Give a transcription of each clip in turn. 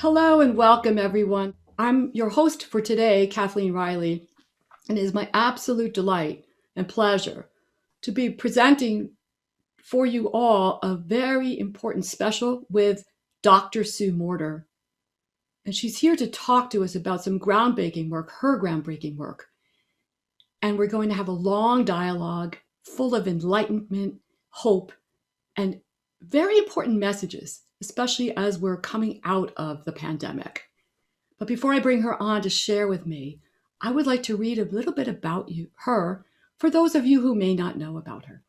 Hello and welcome, everyone. I'm your host for today, Kathleen Riley, and it is my absolute delight and pleasure to be presenting for you all a very important special with Dr. Sue Morter. And she's here to talk to us about some groundbreaking work, her groundbreaking work. And we're going to have a long dialogue full of enlightenment, hope, and very important messages, especially as we're coming out of the pandemic. But before I bring her on to share with me, I would like to read a little bit about her, for those of you who may not know about her.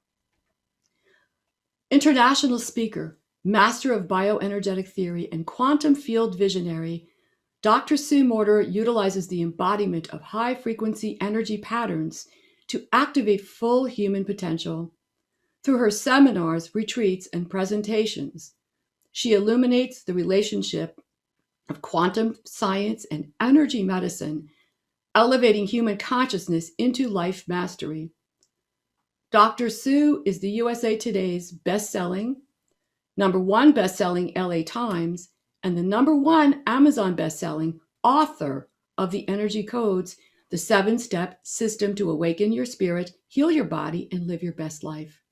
International speaker, master of bioenergetic theory, and quantum field visionary, Dr. Sue Morter utilizes the embodiment of high-frequency energy patterns to activate full human potential. Through her seminars, retreats, and presentations, she illuminates the relationship of quantum science and energy medicine, elevating human consciousness into life mastery. Dr. Sue is the USA Today's best-selling, #1 best-selling LA Times, and the #1 Amazon best-selling author of The Energy Codes, the 7-step system to awaken your spirit, heal your body, and live your best life.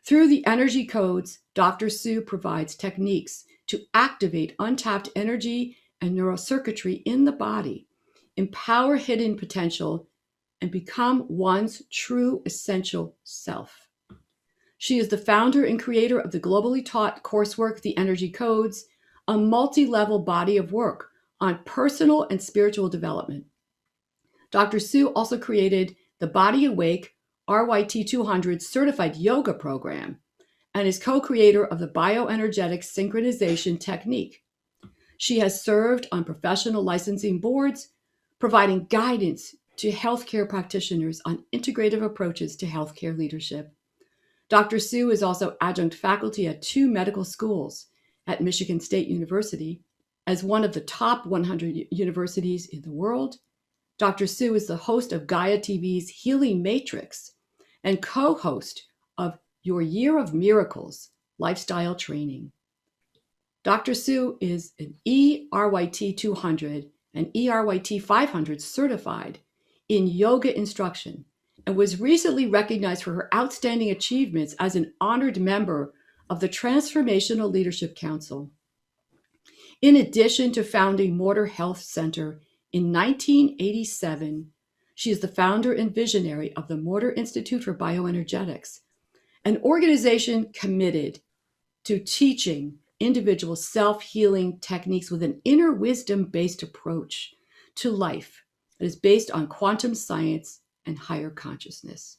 Through the Energy Codes, Dr. Sue provides techniques to activate untapped energy and neurocircuitry in the body, empower hidden potential, and become one's true essential self. She is the founder and creator of the globally taught coursework, The Energy Codes, a multi-level body of work on personal and spiritual development. Dr. Sue also created the Body Awake RYT 200 certified yoga program and is co-creator of the bioenergetic synchronization technique. She has served on professional licensing boards, providing guidance to healthcare practitioners on integrative approaches to healthcare leadership. Dr. Sue is also adjunct faculty at 2 medical schools at Michigan State University. As one of the top 100 universities in the world, Dr. Sue is the host of Gaia TV's Healing Matrix and co-host of Your Year of Miracles lifestyle training. Dr. Sue is an ERYT 200 and ERYT 500 certified in yoga instruction and was recently recognized for her outstanding achievements as an honored member of the Transformational Leadership Council. In addition to founding Morter Health Center in 1987, she is the founder and visionary of the Morter Institute for Bioenergetics, an organization committed to teaching individual self-healing techniques with an inner wisdom-based approach to life that is based on quantum science and higher consciousness.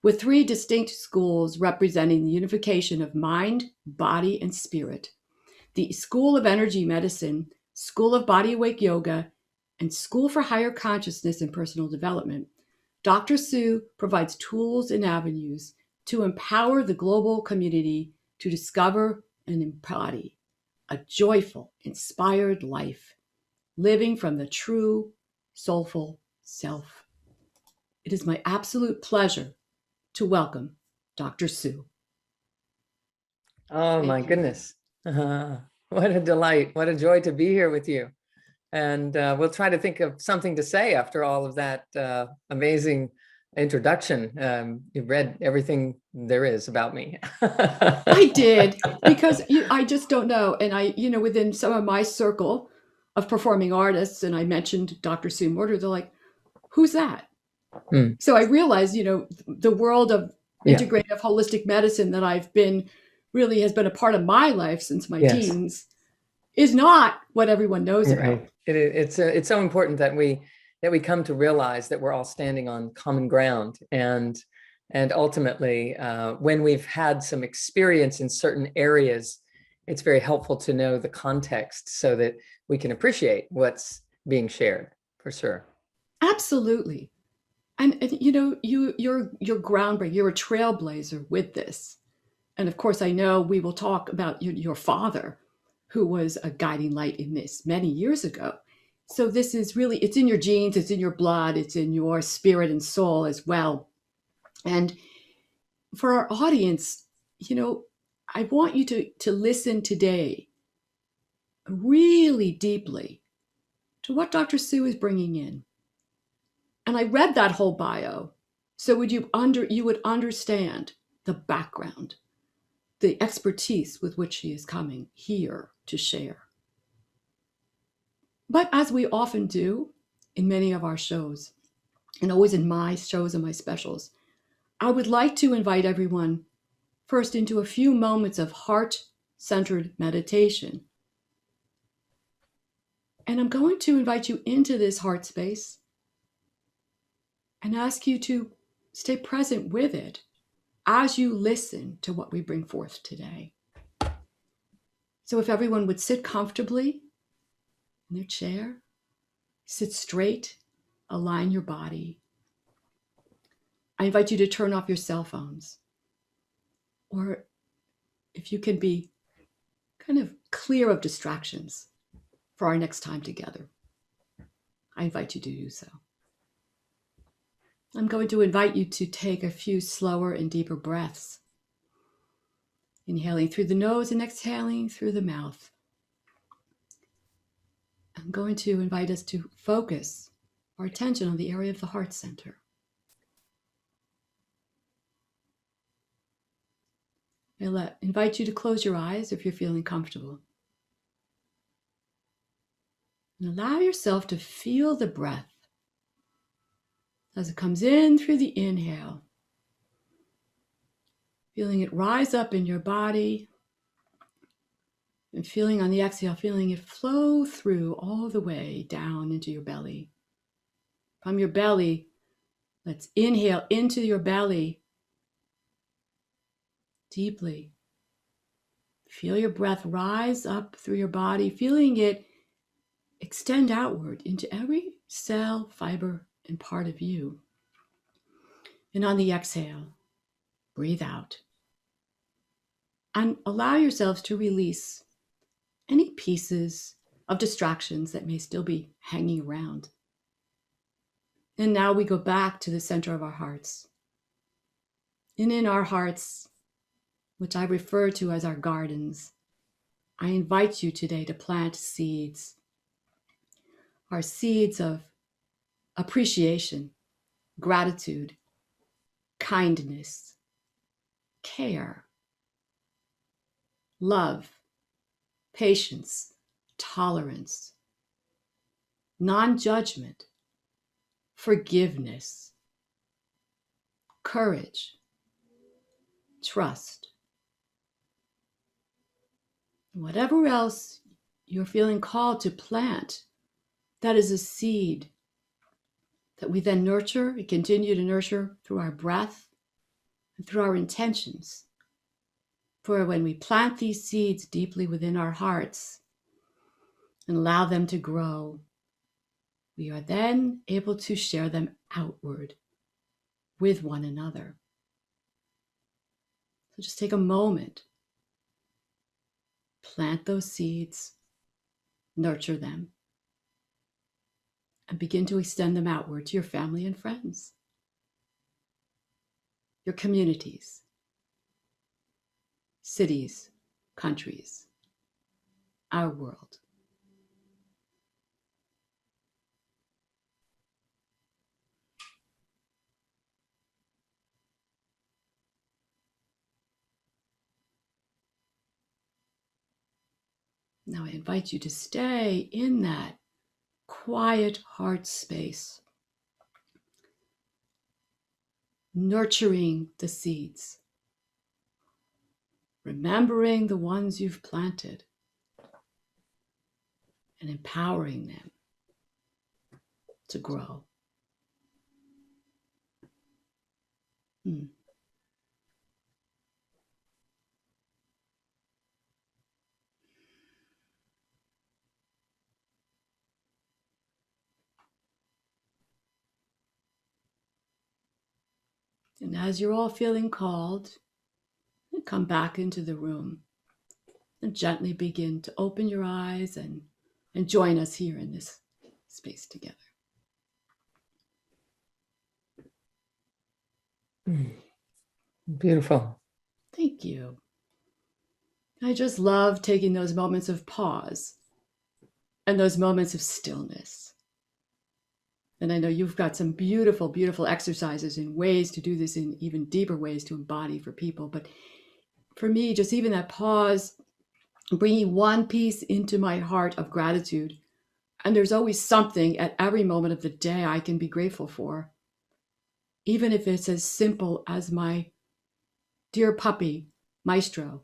With 3 distinct schools representing the unification of mind, body, and spirit, the School of Energy Medicine, School of Body Awake Yoga, and School for Higher Consciousness and Personal Development, Dr. Sue provides tools and avenues to empower the global community to discover and embody a joyful, inspired life, living from the true, soulful self. It is my absolute pleasure to welcome Dr. Sue. Oh, my goodness. What a delight. What a joy to be here with you. And we'll try to think of something to say after all of that amazing introduction. You've read everything there is about me. I did, because I just don't know. And within some of my circle of performing artists, and I mentioned Dr. Sue Morter, they're like, who's that? So I realized, the world of integrative holistic medicine that has been a part of my life since my teens is not what everyone knows about. It's so important that we come to realize that we're all standing on common ground, and ultimately when we've had some experience in certain areas, it's very helpful to know the context so that we can appreciate what's being shared, for sure. Absolutely. And you're groundbreaking, you're a trailblazer with this. And of course, I know we will talk about your father, who was a guiding light in this many years ago. So this is really, it's in your genes, it's in your blood, it's in your spirit and soul as well. And for our audience, I want you to listen today really deeply to what Dr. Sue is bringing in. And I read that whole bio so you would understand the background, the expertise with which she is coming here to share. But as we often do in many of our shows, and always in my shows and my specials, I would like to invite everyone first into a few moments of heart-centered meditation. And I'm going to invite you into this heart space and ask you to stay present with it as you listen to what we bring forth today. So if everyone would sit comfortably in their chair, sit straight, align your body. I invite you to turn off your cell phones, or if you can be kind of clear of distractions for our next time together, I invite you to do so. I'm going to invite you to take a few slower and deeper breaths, inhaling through the nose and exhaling through the mouth. I'm going to invite us to focus our attention on the area of the heart center. I'll invite you to close your eyes if you're feeling comfortable. And allow yourself to feel the breath as it comes in through the inhale. Feeling it rise up in your body, and feeling on the exhale, feeling it flow through all the way down into your belly. From your belly, let's inhale into your belly deeply. Feel your breath rise up through your body, feeling it extend outward into every cell, fiber, and part of you. And on the exhale, breathe out. And allow yourselves to release any pieces of distractions that may still be hanging around. And now we go back to the center of our hearts. And in our hearts, which I refer to as our gardens, I invite you today to plant seeds. Our seeds of appreciation, gratitude, kindness, care, love, patience, tolerance, non-judgment, forgiveness, courage, trust. Whatever else you're feeling called to plant, that is a seed that we then nurture and continue to nurture through our breath and through our intentions. For when we plant these seeds deeply within our hearts and allow them to grow, we are then able to share them outward with one another. So just take a moment, plant those seeds, nurture them, and begin to extend them outward to your family and friends, your communities, cities, countries, our world. Now I invite you to stay in that quiet heart space, nurturing the seeds, remembering the ones you've planted, and empowering them to grow. And as you're all feeling called, come back into the room and gently begin to open your eyes and join us here in this space together. Beautiful. Thank you. I just love taking those moments of pause and those moments of stillness. And I know you've got some beautiful, beautiful exercises and ways to do this in even deeper ways to embody for people. But for me, just even that pause, bringing one piece into my heart of gratitude. And there's always something at every moment of the day I can be grateful for, even if it's as simple as my dear puppy, Maestro,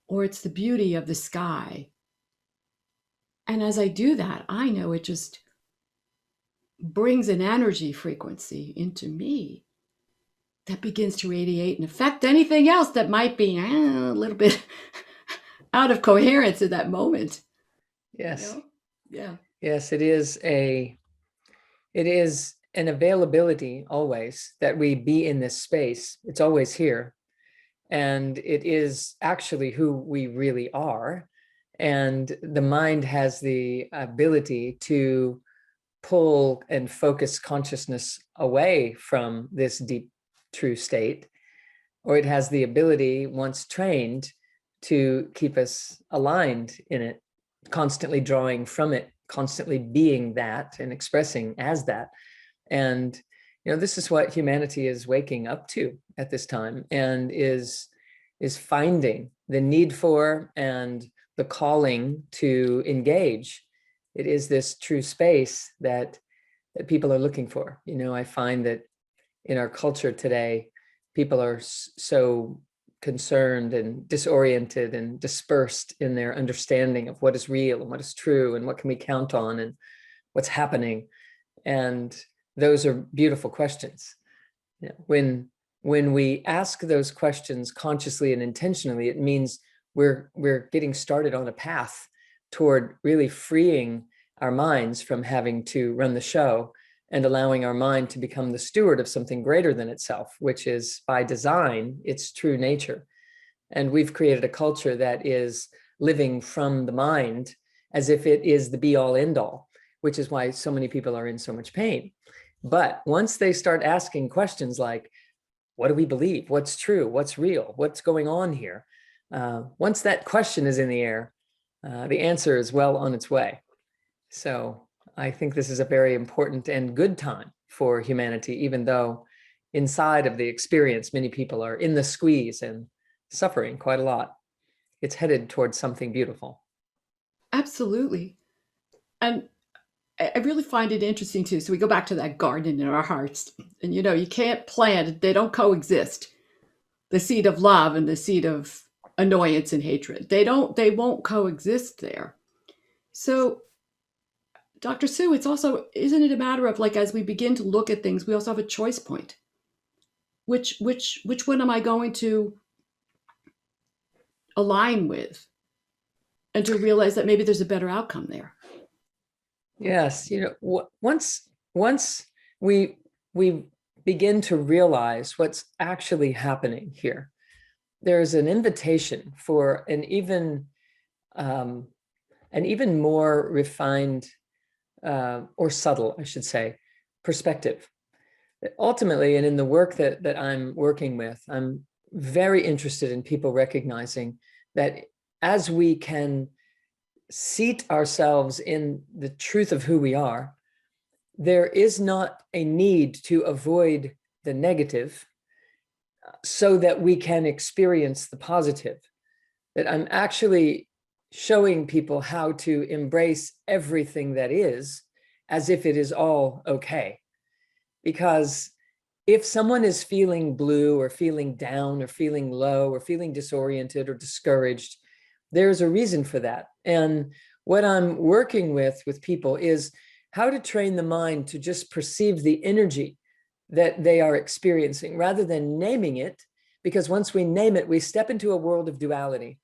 or it's the beauty of the sky. And as I do that, I know it just brings an energy frequency into me that begins to radiate and affect anything else that might be a little bit out of coherence at that moment. Yes. Yeah. Yes, it is an availability always that we be in this space. It's always here. And it is actually who we really are. And the mind has the ability to pull and focus consciousness away from this deep, true state, or it has the ability, once trained, to keep us aligned in it, constantly drawing from it, constantly being that and expressing as that. And this is what humanity is waking up to at this time, and is finding the need for and the calling to engage. It is this true space that people are looking for. I find that in our culture today, people are so concerned and disoriented and dispersed in their understanding of what is real and what is true and what can we count on and what's happening. And those are beautiful questions. When we ask those questions consciously and intentionally, it means we're getting started on a path toward really freeing our minds from having to run the show and allowing our mind to become the steward of something greater than itself, which is by design, its true nature. And we've created a culture that is living from the mind as if it is the be all end all, which is why so many people are in so much pain. But once they start asking questions like, what do we believe? What's true? What's real? What's going on here? Once that question is in the air, the answer is well on its way. So I think this is a very important and good time for humanity, even though inside of the experience, many people are in the squeeze and suffering quite a lot. It's headed towards something beautiful. Absolutely. And I really find it interesting too. So we go back to that garden in our hearts, and you can't plant, they don't coexist. The seed of love and the seed of annoyance and hatred. They won't coexist there. So Dr. Sue, it's also, isn't it a matter of, like, as we begin to look at things, we also have a choice point. Which one am I going to align with? And to realize that maybe there's a better outcome there. Yes, once we begin to realize what's actually happening here, there's an invitation for an even more refined or subtle, I should say, perspective. Ultimately, and in the work that I'm working with, I'm very interested in people recognizing that as we can seat ourselves in the truth of who we are, there is not a need to avoid the negative so that we can experience the positive. That I'm actually showing people how to embrace everything that is as if it is all okay. Because if someone is feeling blue or feeling down or feeling low or feeling disoriented or discouraged, there's a reason for that. And what I'm working with people is how to train the mind to just perceive the energy that they are experiencing rather than naming it, because once we name it, we step into a world of duality.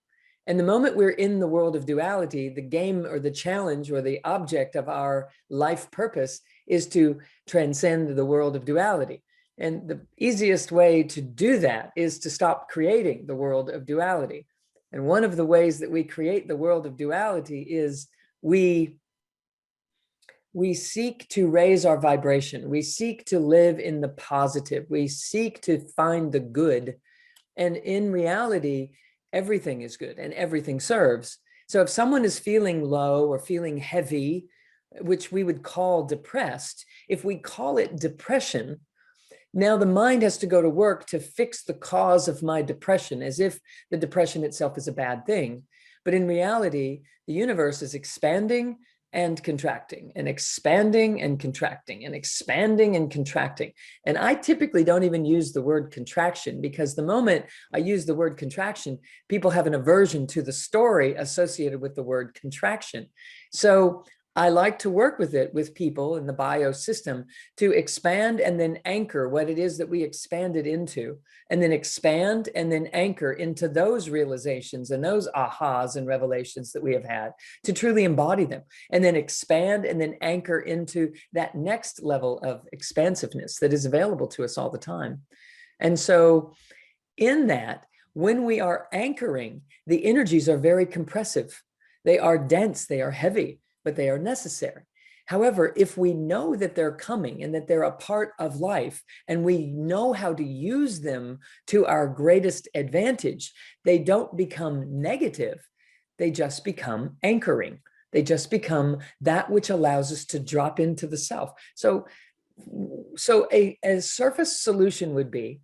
And the moment we're in the world of duality, the game or the challenge or the object of our life purpose is to transcend the world of duality. And the easiest way to do that is to stop creating the world of duality. And one of the ways that we create the world of duality is we seek to raise our vibration. We seek to live in the positive. We seek to find the good. And in reality, everything is good and everything serves. So if someone is feeling low or feeling heavy, which we would call depressed, if we call it depression, now the mind has to go to work to fix the cause of my depression, as if the depression itself is a bad thing. But in reality, the universe is expanding and contracting and expanding and contracting and expanding and contracting. And I typically don't even use the word contraction, because the moment I use the word contraction, people have an aversion to the story associated with the word contraction. So I like to work with it with people in the bio system to expand and then anchor what it is that we expanded into, and then expand and then anchor into those realizations and those ahas and revelations that we have had, to truly embody them, and then expand and then anchor into that next level of expansiveness that is available to us all the time. And so in that, when we are anchoring, the energies are very compressive. They are dense, they are heavy, but they are necessary. However, if we know that they're coming and that they're a part of life, and we know how to use them to our greatest advantage, they don't become negative. They just become anchoring. They just become that which allows us to drop into the self. So a surface solution would be,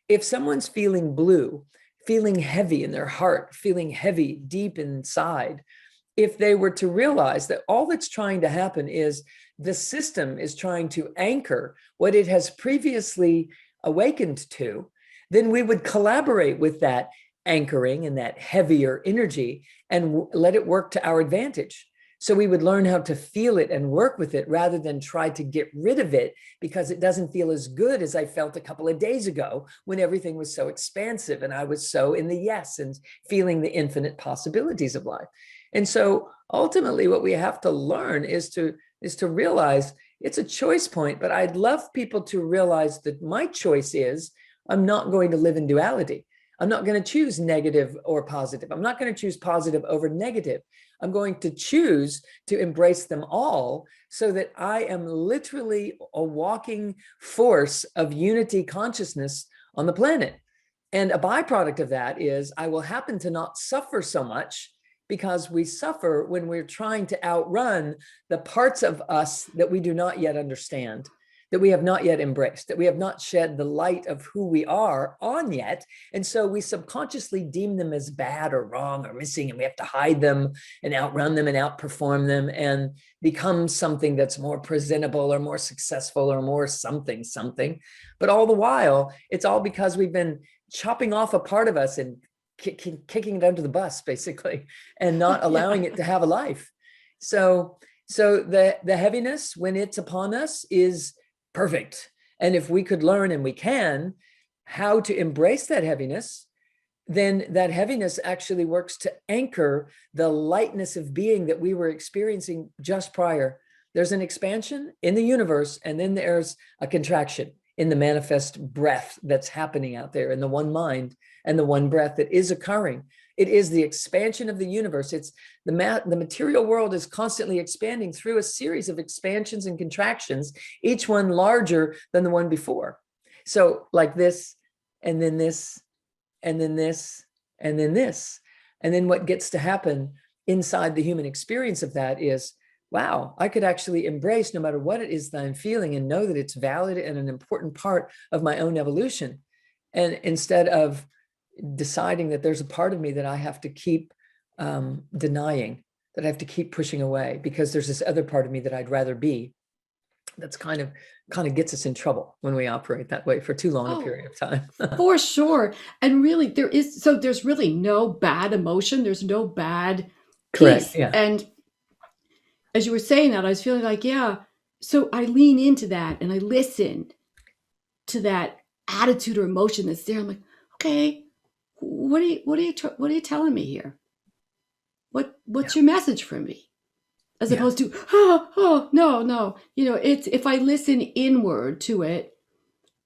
if someone's feeling blue, feeling heavy in their heart, feeling heavy deep inside, if they were to realize that all that's trying to happen is the system is trying to anchor what it has previously awakened to, then we would collaborate with that anchoring and that heavier energy and let it work to our advantage. So we would learn how to feel it and work with it, rather than try to get rid of it because it doesn't feel as good as I felt a couple of days ago when everything was so expansive and I was so in the yes and feeling the infinite possibilities of life. And so ultimately what we have to learn is to realize it's a choice point, but I'd love people to realize that my choice is, I'm not going to live in duality. I'm not going to choose negative or positive. I'm not going to choose positive over negative. I'm going to choose to embrace them all, so that I am literally a walking force of unity consciousness on the planet. And a byproduct of that is I will happen to not suffer so much, because we suffer when we're trying to outrun the parts of us that we do not yet understand, that we have not yet embraced, that we have not shed the light of who we are on yet. And so we subconsciously deem them as bad or wrong or missing, and we have to hide them and outrun them and outperform them and become something that's more presentable or more successful or more something. But all the while, it's all because we've been chopping off a part of us and kicking it under the bus, basically, and not allowing it to have a life. So the heaviness, when it's upon us, is perfect. And if we could learn, and we can, how to embrace that heaviness, then that heaviness actually works to anchor the lightness of being that we were experiencing just prior. There's an expansion in the universe, and then there's a contraction in the manifest breath that's happening out there in the one mind and the one breath that is occurring. It is the expansion of the universe. It's the material world is constantly expanding through a series of expansions and contractions, each one larger than the one before. So like this, and then this, and then this, and then this. And then what gets to happen inside the human experience of that is, wow, I could actually embrace no matter what it is that I'm feeling, and know that it's valid and an important part of my own evolution. And instead of deciding that there's a part of me that I have to keep denying, that I have to keep pushing away because there's this other part of me that I'd rather be, that's kind of gets us in trouble when we operate that way for too long a period of time. For sure. And really, there's really no bad emotion. There's no bad Correct. piece. Yeah. And as you were saying that, I was feeling like, yeah. So I lean into that and I listen to that attitude or emotion that's there. I'm like, okay, what are you telling me here? What's your message for me? As opposed to, no. It's, if I listen inward to it,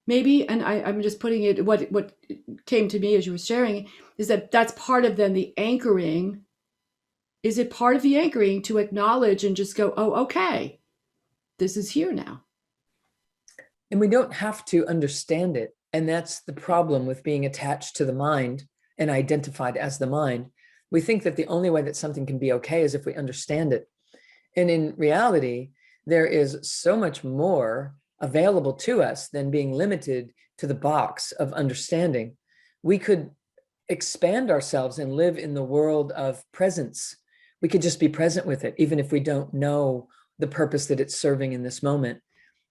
maybe, and I'm just putting it, what came to me as you were sharing is that's part of then the anchoring. Is it part of the anchoring to acknowledge and just go, oh, okay, this is here now? And we don't have to understand it. And that's the problem with being attached to the mind and identified as the mind. We think that the only way that something can be okay is if we understand it. And in reality, there is so much more available to us than being limited to the box of understanding. We could expand ourselves and live in the world of presence. We could just be present with it, even if we don't know the purpose that it's serving in this moment.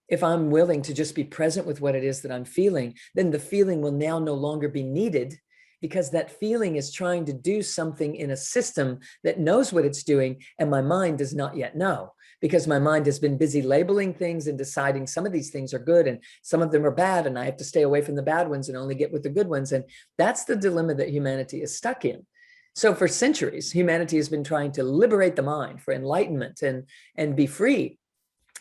If I'm willing to just be present with what it is that I'm feeling, then the feeling will now no longer be needed, because that feeling is trying to do something in a system that knows what it's doing, and my mind does not yet know, because my mind has been busy labeling things and deciding some of these things are good and some of them are bad, and I have to stay away from the bad ones and only get with the good ones. And that's the dilemma that humanity is stuck in. So for centuries, humanity has been trying to liberate the mind for enlightenment and be free.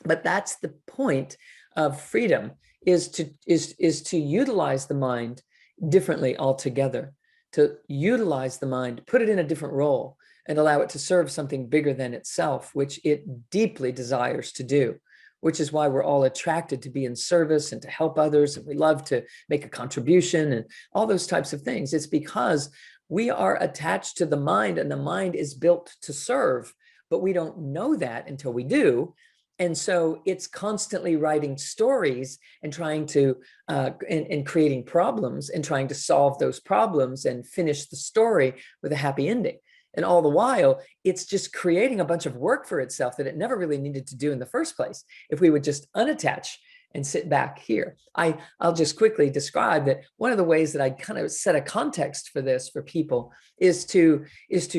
But that's the point of freedom, is to utilize the mind differently altogether, to utilize the mind, put it in a different role, and allow it to serve something bigger than itself, which it deeply desires to do, which is why we're all attracted to be in service and to help others. And we love to make a contribution and all those types of things. It's because we are attached to the mind, and the mind is built to serve, but we don't know that until we do. And so it's constantly writing stories and trying to, and creating problems and trying to solve those problems and finish the story with a happy ending. And all the while, it's just creating a bunch of work for itself that it never really needed to do in the first place. If we would just unattach and sit back here. I'll just quickly describe that one of the ways that I kind of set a context for this for people is to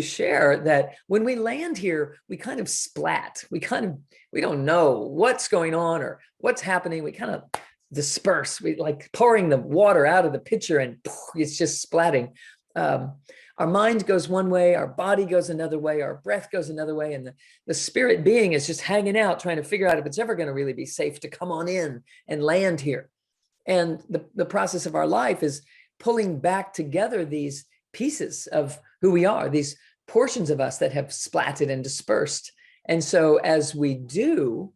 share that when we land here, we kind of splat. We don't know what's going on or what's happening. We kind of disperse. We like pouring the water out of the pitcher and it's just splatting. Our mind goes one way, our body goes another way, our breath goes another way, and the spirit being is just hanging out, trying to figure out if it's ever going to really be safe to come on in and land here. And the process of our life is pulling back together these pieces of who we are, these portions of us that have splatted and dispersed. And so as we do,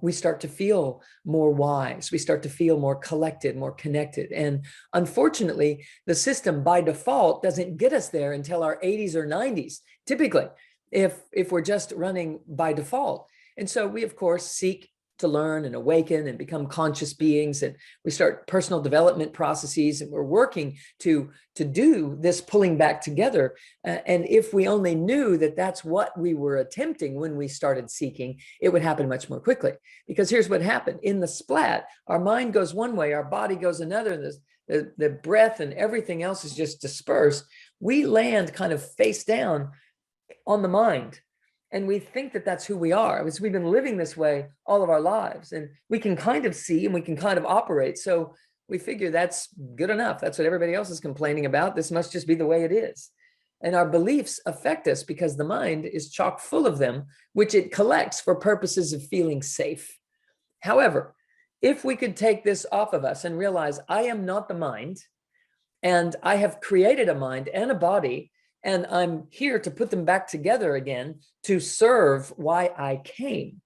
we start to feel more wise. We start to feel more collected, more connected. And unfortunately, the system by default doesn't get us there until our 80s or 90s, typically, if we're just running by default. And so we, of course, seek to learn and awaken and become conscious beings. And we start personal development processes, and we're working to do this pulling back together. And if we only knew that that's what we were attempting when we started seeking, it would happen much more quickly. Because here's what happened. In the splat, our mind goes one way, our body goes another, and the breath and everything else is just dispersed. We land kind of face down on the mind. And we think that that's who we are, because we've been living this way all of our lives, and we can kind of see and we can kind of operate. So we figure that's good enough. That's what everybody else is complaining about. This must just be the way it is. And our beliefs affect us because the mind is chock full of them, which it collects for purposes of feeling safe. However, if we could take this off of us and realize I am not the mind, and I have created a mind and a body, and I'm here to put them back together again to serve why I came.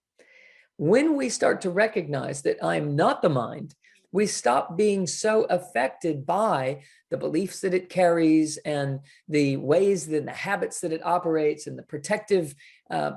When we start to recognize that I'm not the mind, we stop being so affected by the beliefs that it carries and the ways that the habits that it operates and the protective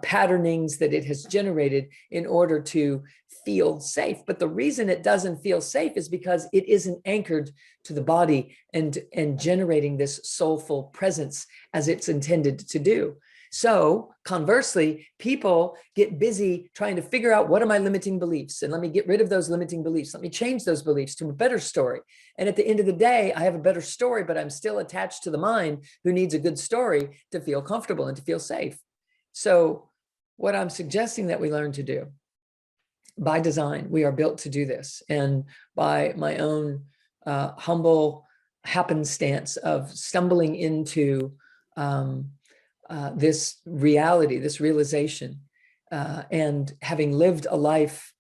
patternings that it has generated in order to feel safe. But the reason it doesn't feel safe is because it isn't anchored to the body and generating this soulful presence as it's intended to do. So conversely, people get busy trying to figure out, what are my limiting beliefs? And let me get rid of those limiting beliefs. Let me change those beliefs to a better story. And at the end of the day, I have a better story, but I'm still attached to the mind who needs a good story to feel comfortable and to feel safe. So what I'm suggesting that we learn to do, by design, we are built to do this. And by my own humble happenstance of stumbling into this reality, this realization, and having lived a life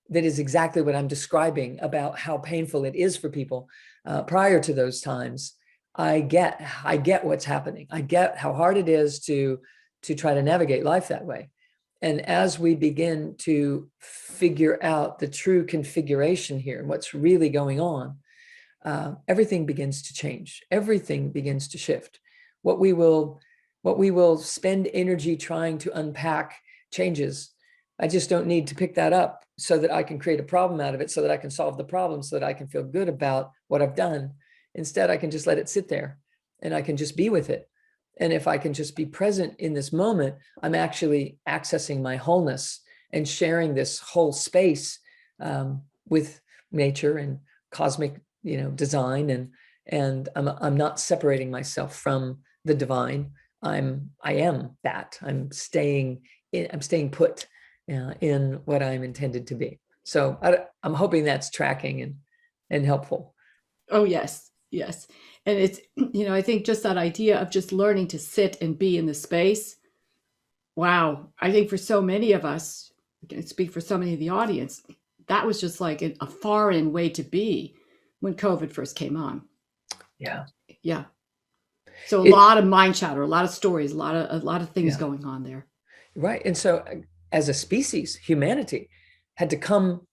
that is exactly what I'm describing about how painful it is for people prior to those times, I get what's happening. I get how hard it is to try to navigate life that way. And as we begin to figure out the true configuration here and what's really going on, everything begins to change. Everything begins to shift. What we will what we will spend energy trying to unpack changes. I just don't need to pick that up so that I can create a problem out of it, so that I can solve the problem, so that I can feel good about what I've done. Instead, I can just let it sit there and I can just be with it. And if I can just be present in this moment, I'm actually accessing my wholeness and sharing this whole space with nature and cosmic, design. And I'm not separating myself from the divine. I am that. I'm staying put in what I'm intended to be. So I'm hoping that's tracking and helpful. Oh, yes. Yes. And it's, I think just that idea of just learning to sit and be in the space. Wow. I think for so many of us, I can speak for so many of the audience, that was just like a foreign way to be when COVID first came on. Yeah. Yeah. So a lot of mind chatter, a lot of stories, a lot of things going on there. Right. And so as a species, humanity had to come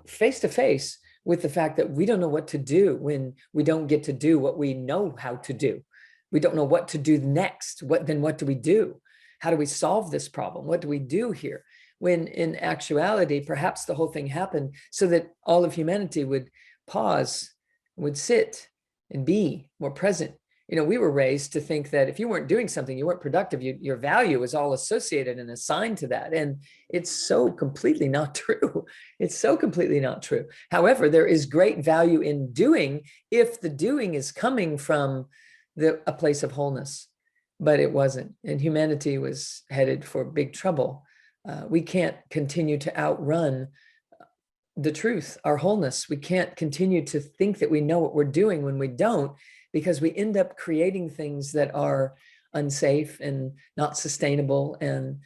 face to face with the fact that we don't know what to do when we don't get to do what we know how to do. We don't know what to do next. What do we do? How do we solve this problem? What do we do here? When in actuality, perhaps the whole thing happened so that all of humanity would pause, would sit and be more present. We were raised to think that if you weren't doing something, you weren't productive, your value was all associated and assigned to that. And it's so completely not true. It's so completely not true. However, there is great value in doing if the doing is coming from a place of wholeness. But it wasn't. And humanity was headed for big trouble. We can't continue to outrun the truth, our wholeness. We can't continue to think that we know what we're doing when we don't, because we end up creating things that are unsafe and not sustainable and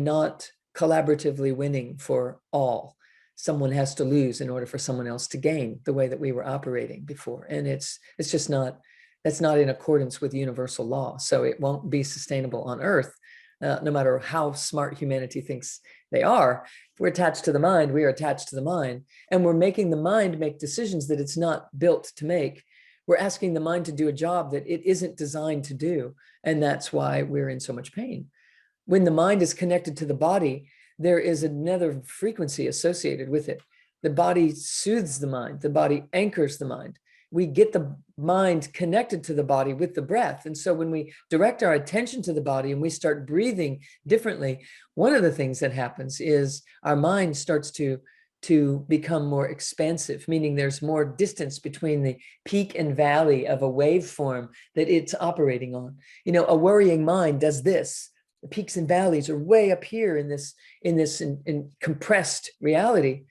not collaboratively winning for all. Someone has to lose in order for someone else to gain, the way that we were operating before. And it's just not, that's not in accordance with universal law. So it won't be sustainable on Earth, no matter how smart humanity thinks they are. If we're attached to the mind, we are attached to the mind. And we're making the mind make decisions that it's not built to make. We're asking the mind to do a job that it isn't designed to do. And that's why we're in so much pain. When the mind is connected to the body, there is another frequency associated with it. The body soothes the mind. The body anchors the mind. We get the mind connected to the body with the breath. And so when we direct our attention to the body and we start breathing differently, one of the things that happens is our mind starts to become more expansive, meaning there's more distance between the peak and valley of a waveform that it's operating on. A worrying mind does this. The peaks and valleys are way up here in this compressed reality.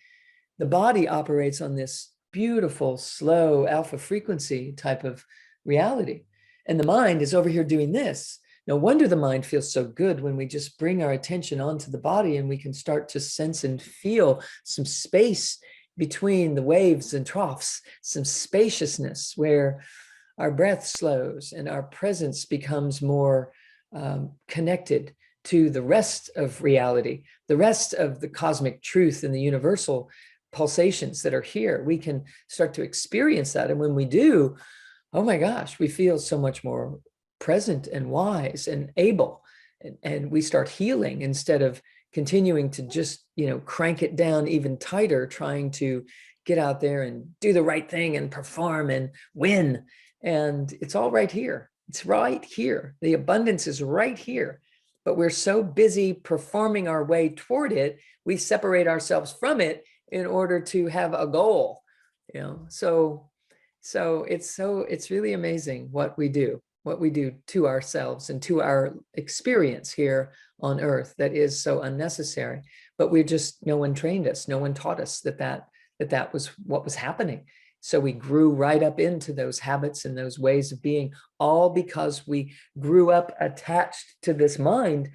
The body operates on this beautiful, slow alpha frequency type of reality. And the mind is over here doing this. No wonder the mind feels so good when we just bring our attention onto the body and we can start to sense and feel some space between the waves and troughs, some spaciousness where our breath slows and our presence becomes more connected to the rest of reality, the rest of the cosmic truth and the universal pulsations that are here. We can start to experience that. And when we do, oh my gosh, we feel so much more present and wise and able. And we start healing instead of continuing to just, crank it down even tighter, trying to get out there and do the right thing and perform and win. And it's all right here. It's right here. The abundance is right here. But we're so busy performing our way toward it, we separate ourselves from it in order to have a goal. So it's really amazing what we do to ourselves and to our experience here on Earth that is so unnecessary. But no one trained us. No one taught us that was what was happening. So we grew right up into those habits and those ways of being, all because we grew up attached to this mind,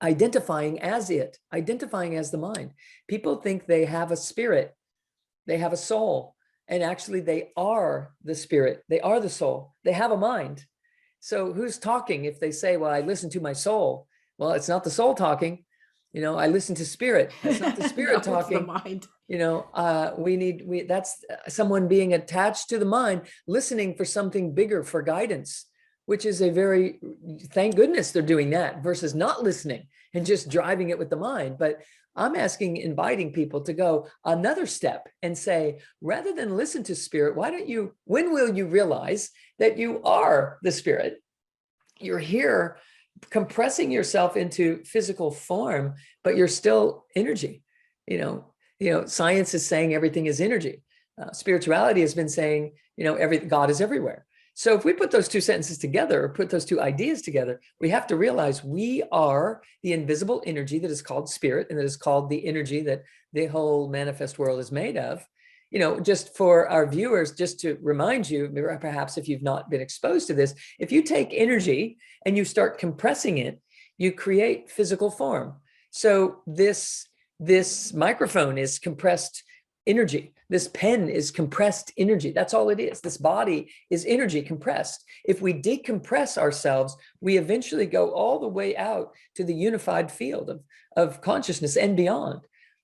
identifying as the mind. People think they have a spirit, they have a soul, and actually they are the spirit, they are the soul, they have a mind. So who's talking if they say, well, I listen to my soul? Well, it's not the soul talking. I listen to spirit. That's not the spirit No, talking. it's the mind. That's someone being attached to the mind, listening for something bigger, for guidance, which is a very, thank goodness they're doing that versus not listening and just driving it with the mind. But I'm inviting people to go another step and say, rather than listen to spirit, when will you realize that you are the spirit? You're here compressing yourself into physical form, but you're still energy. Science is saying everything is energy. Spirituality has been saying, God is everywhere. So if we put those two sentences together, or put those two ideas together, we have to realize we are the invisible energy that is called spirit, and that is called the energy that the whole manifest world is made of. Just for our viewers, just to remind you, perhaps if you've not been exposed to this, if you take energy and you start compressing it, you create physical form. So this microphone is compressed energy. This pen is compressed energy. That's all it is. This body is energy compressed. If we decompress ourselves, we eventually go all the way out to the unified field of consciousness and beyond,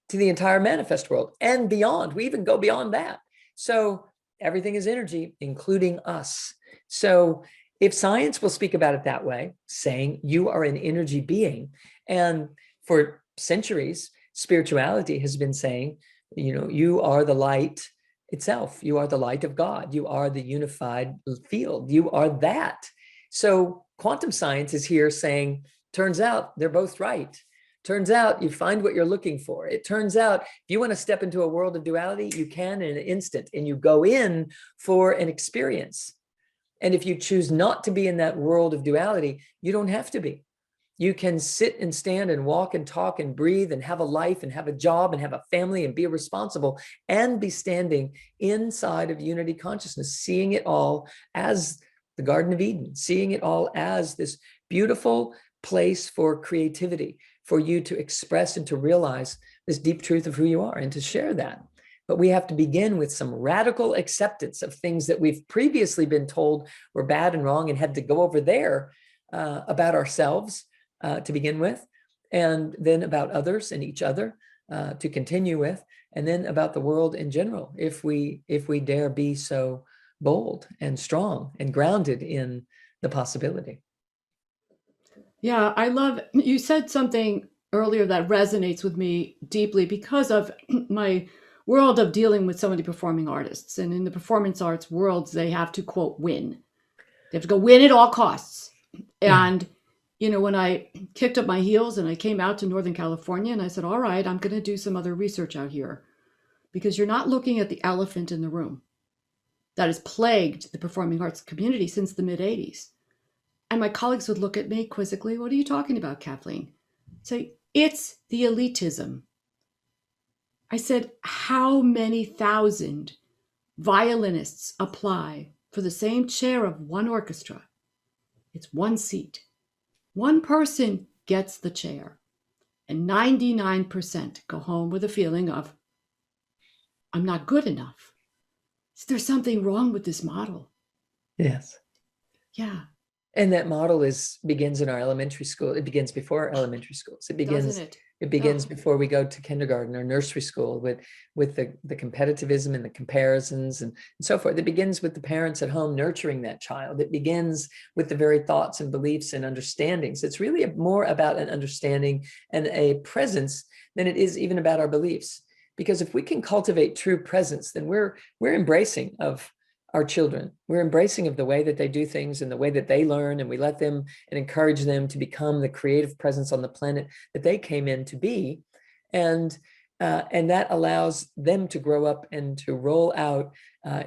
to the entire manifest world and beyond. We even go beyond that. So everything is energy, including us. So if science will speak about it that way, saying you are an energy being, and for centuries, spirituality has been saying, you are the light itself. You are the light of God. You are the unified field. You are that. So quantum science is here saying, turns out they're both right. Turns out you find what you're looking for. It turns out if you want to step into a world of duality, you can in an instant, and you go in for an experience. And if you choose not to be in that world of duality, you don't have to be. You can sit and stand and walk and talk and breathe and have a life and have a job and have a family and be responsible and be standing inside of unity consciousness, seeing it all as the Garden of Eden, seeing it all as this beautiful place for creativity, for you to express and to realize this deep truth of who you are and to share that. But we have to begin with some radical acceptance of things that we've previously been told were bad and wrong and had to go over there about ourselves to begin with, and then about others and each other to continue with, and then about the world in general, if we dare be so bold and strong and grounded in the possibility. Yeah, I love you said something earlier that resonates with me deeply because of my world of dealing with so many performing artists. And in the performance arts worlds, they have to quote win. They have to go win at all costs. And when I kicked up my heels and I came out to Northern California and I said, all right, I'm going to do some other research out here, because you're not looking at the elephant in the room that has plagued the performing arts community since the mid 80s. And my colleagues would look at me quizzically, what are you talking about, Kathleen? Say, it's the elitism. I said, how many thousand violinists apply for the same chair of one orchestra? It's one seat. One person gets the chair, and 99% go home with a feeling of, I'm not good enough. Is there something wrong with this model? Yes. Yeah. And that model begins in our elementary school. It begins before our elementary schools. It begins before we go to kindergarten or nursery school with the competitivism and the comparisons and so forth. It begins with the parents at home nurturing that child. It begins with the very thoughts and beliefs and understandings. It's really more about an understanding and a presence than it is even about our beliefs. Because if we can cultivate true presence, then we're embracing of our children. We're embracing of the way that they do things and the way that they learn, and we let them and encourage them to become the creative presence on the planet that they came in to be. And that allows them to grow up and to roll out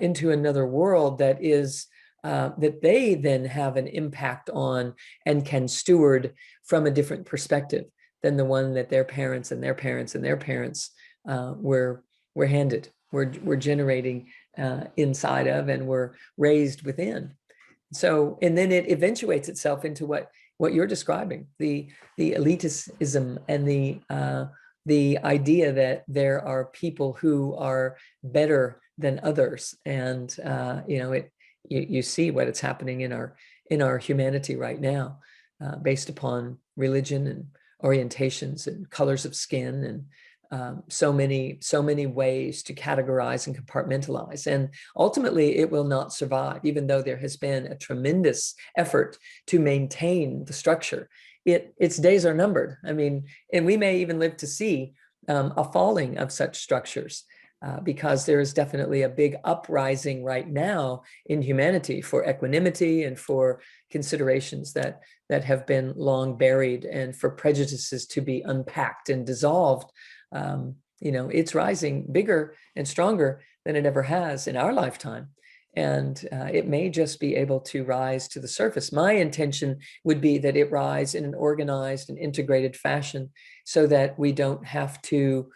into another world that is that they then have an impact on and can steward from a different perspective than the one that their parents and their parents and their parents were handed, were generating inside of and were raised within. So, and then it eventuates itself into what you're describing, the elitism and the idea that there are people who are better than others. And you see what it's happening in our humanity right now, based upon religion and orientations and colors of skin so many ways to categorize and compartmentalize. And ultimately, it will not survive, even though there has been a tremendous effort to maintain the structure. Its days are numbered. I mean, and we may even live to see a falling of such structures. Because there is definitely a big uprising right now in humanity for equanimity and for considerations that have been long buried, and for prejudices to be unpacked and dissolved. It's rising bigger and stronger than it ever has in our lifetime. And it may just be able to rise to the surface. My intention would be that it rise in an organized and integrated fashion, so that we don't have to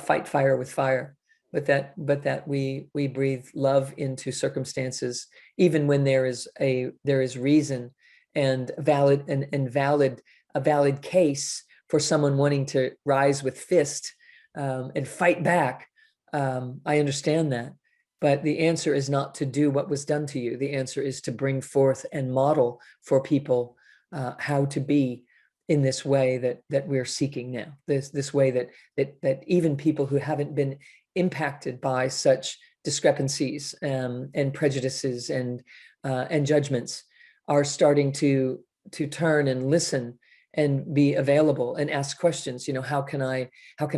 fight fire with fire. But that we breathe love into circumstances, even when there is reason and a valid case for someone wanting to rise with fist and fight back. I understand that, but the answer is not to do what was done to you. The answer is to bring forth and model for people how to be in this way that we're seeking now. This way that even people who haven't been impacted by such discrepancies and prejudices and judgments are starting to turn and listen and be available and ask questions. How can I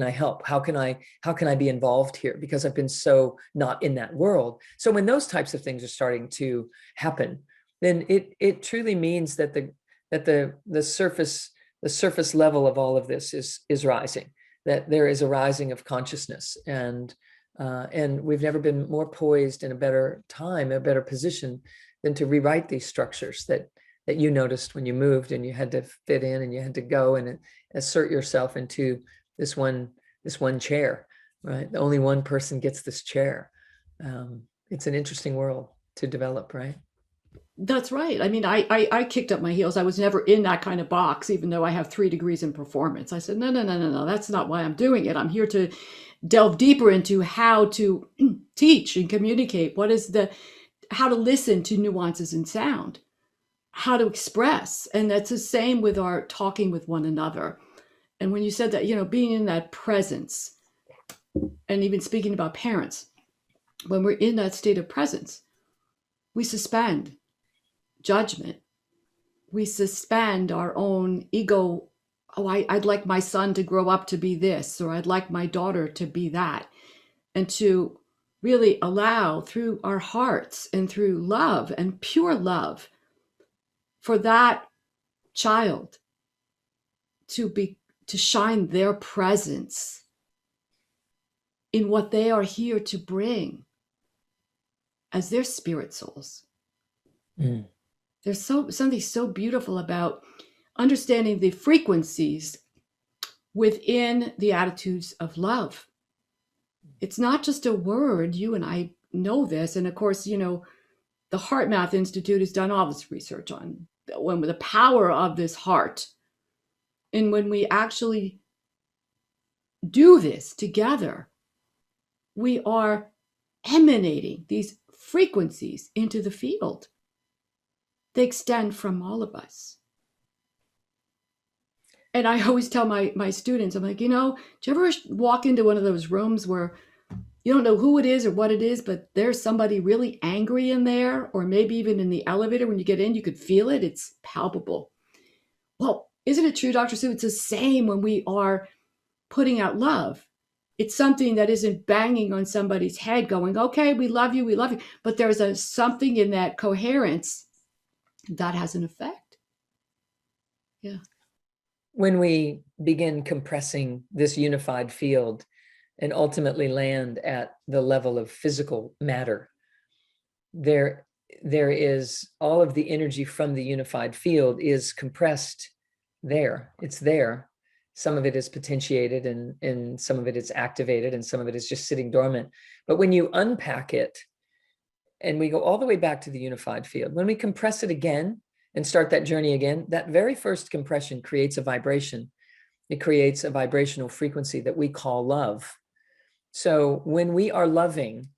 help? How can I be involved here? Because I've been so not in that world. So when those types of things are starting to happen, then it truly means that the surface level of all of this is rising. That there is a rising of consciousness, and we've never been more poised in a better time, a better position than to rewrite these structures that you noticed when you moved and you had to fit in and you had to go and assert yourself into this one chair, right? Only one person gets this chair. It's an interesting world to develop, right? That's right. I mean, I kicked up my heels. I was never in that kind of box, even though I have 3 degrees in performance. I said, no, that's not why I'm doing it. I'm here to delve deeper into how to teach and communicate. How to listen to nuances in sound, how to express. And that's the same with our talking with one another. And when you said that, being in that presence, and even speaking about parents, when we're in that state of presence, we suspend judgment. We suspend our own ego. Oh, I'd like my son to grow up to be this, or I'd like my daughter to be that. And to really allow through our hearts and through love and pure love for that child to shine their presence in what they are here to bring as their spirit souls. Mm. There's something so beautiful about understanding the frequencies within the attitudes of love. It's not just a word. You and I know this. And of course, the Heart Math Institute has done all this research on the power of this heart. And when we actually do this together, we are emanating these frequencies into the field. They extend from all of us. And I always tell my students, I'm like, do you ever walk into one of those rooms where you don't know who it is or what it is, but there's somebody really angry in there, or maybe even in the elevator when you get in, you could feel it. It's palpable. Well, isn't it true, Dr. Sue? It's the same when we are putting out love. It's something that isn't banging on somebody's head going, okay, we love you. But there's something in that coherence that has an effect. Yeah. When we begin compressing this unified field and ultimately land at the level of physical matter, there is all of the energy from the unified field is compressed there. It's there. Some of it is potentiated and some of it is activated and some of it is just sitting dormant. But when you unpack it and we go all the way back to the unified field, when we compress it again and start that journey again, that very first compression creates a vibration. It creates a vibrational frequency that we call love. So when we are loving,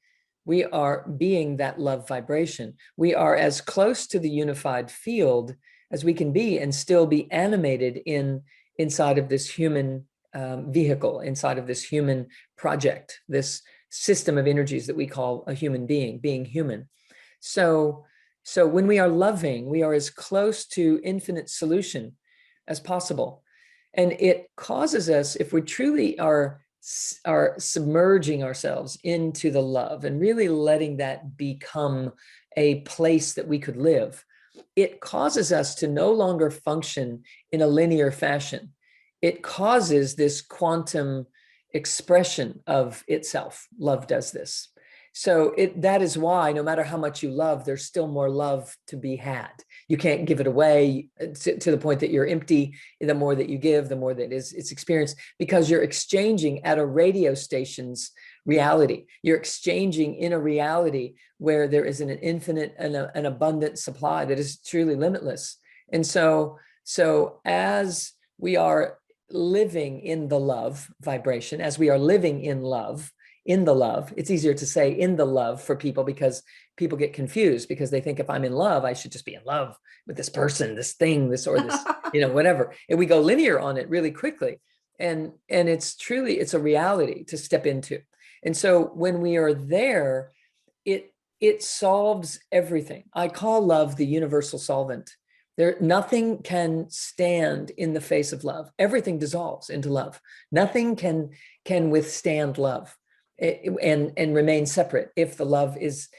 we are being that love vibration. We are as close to the unified field as we can be and still be animated inside of this human vehicle inside of this human project, this system of energies that we call a human being human. So when we are loving, we are as close to infinite solution as possible. And it causes us, if we truly are submerging ourselves into the love and really letting that become a place that we could live, it causes us to no longer function in a linear fashion. It causes this quantum expression of itself. Love does this. So that is why no matter how much you love, there's still more love to be had. You can't give it away to the point that you're empty. The more that you give, the more that it's experienced, because you're exchanging at a radio station's reality. You're exchanging in a reality where there is an infinite and an abundant supply that is truly limitless. And so as we are living in the love vibration, as we are living in love, in the love, it's easier to say in the love for people, because people get confused because they think if I'm in love, I should just be in love with this person, this thing, this or this, whatever. And we go linear on it really quickly. And it's truly, it's a reality to step into. And so when we are there, it solves everything. I call love the universal solvent. Nothing can stand in the face of love. Everything dissolves into love. Nothing can withstand love and remain separate if the love is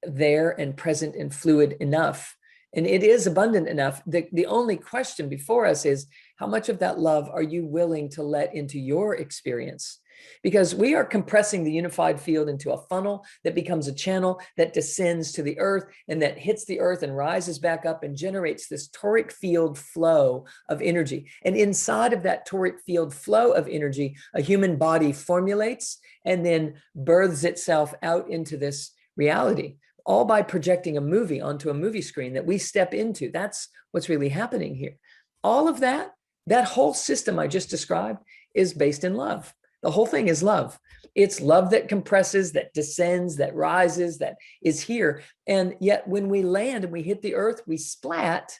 there and present and fluid enough. And it is abundant enough. The only question before us is, how much of that love are you willing to let into your experience? Because we are compressing the unified field into a funnel that becomes a channel that descends to the earth and that hits the earth and rises back up and generates this toric field flow of energy. And inside of that toric field flow of energy, a human body formulates and then births itself out into this reality, all by projecting a movie onto a movie screen that we step into. That's what's really happening here. All of that whole system I just described is based in love. The whole thing is love. It's love that compresses, that descends, that rises, that is here. And yet when we land and we hit the earth, we splat.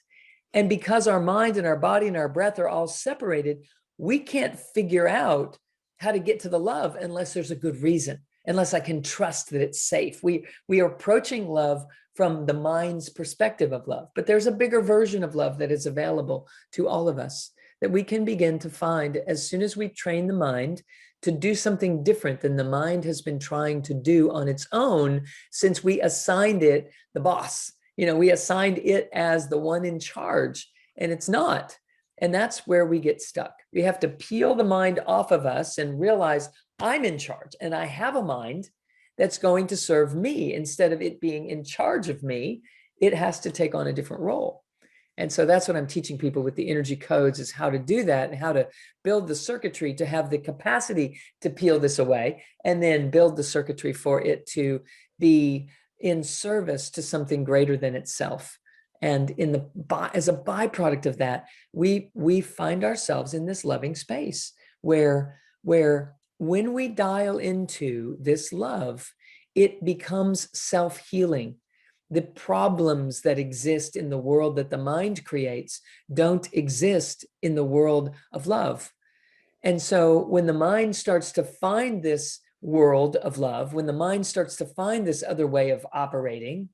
And because our mind and our body and our breath are all separated, we can't figure out how to get to the love unless there's a good reason, unless I can trust that it's safe. We are approaching love from the mind's perspective of love. But there's a bigger version of love that is available to all of us that we can begin to find as soon as we train the mind to do something different than the mind has been trying to do on its own since we assigned it the boss. We assigned it as the one in charge, and it's not. And that's where we get stuck. We have to peel the mind off of us and realize I'm in charge and I have a mind that's going to serve me. Instead of it being in charge of me, it has to take on a different role. And so that's what I'm teaching people with the energy codes, is how to do that and how to build the circuitry to have the capacity to peel this away, and then build the circuitry for it to be in service to something greater than itself. And as a byproduct of that, we find ourselves in this loving space where when we dial into this love, it becomes self-healing. The problems that exist in the world that the mind creates don't exist in the world of love. And so when the mind starts to find this world of love, when the mind starts to find this other way of operating,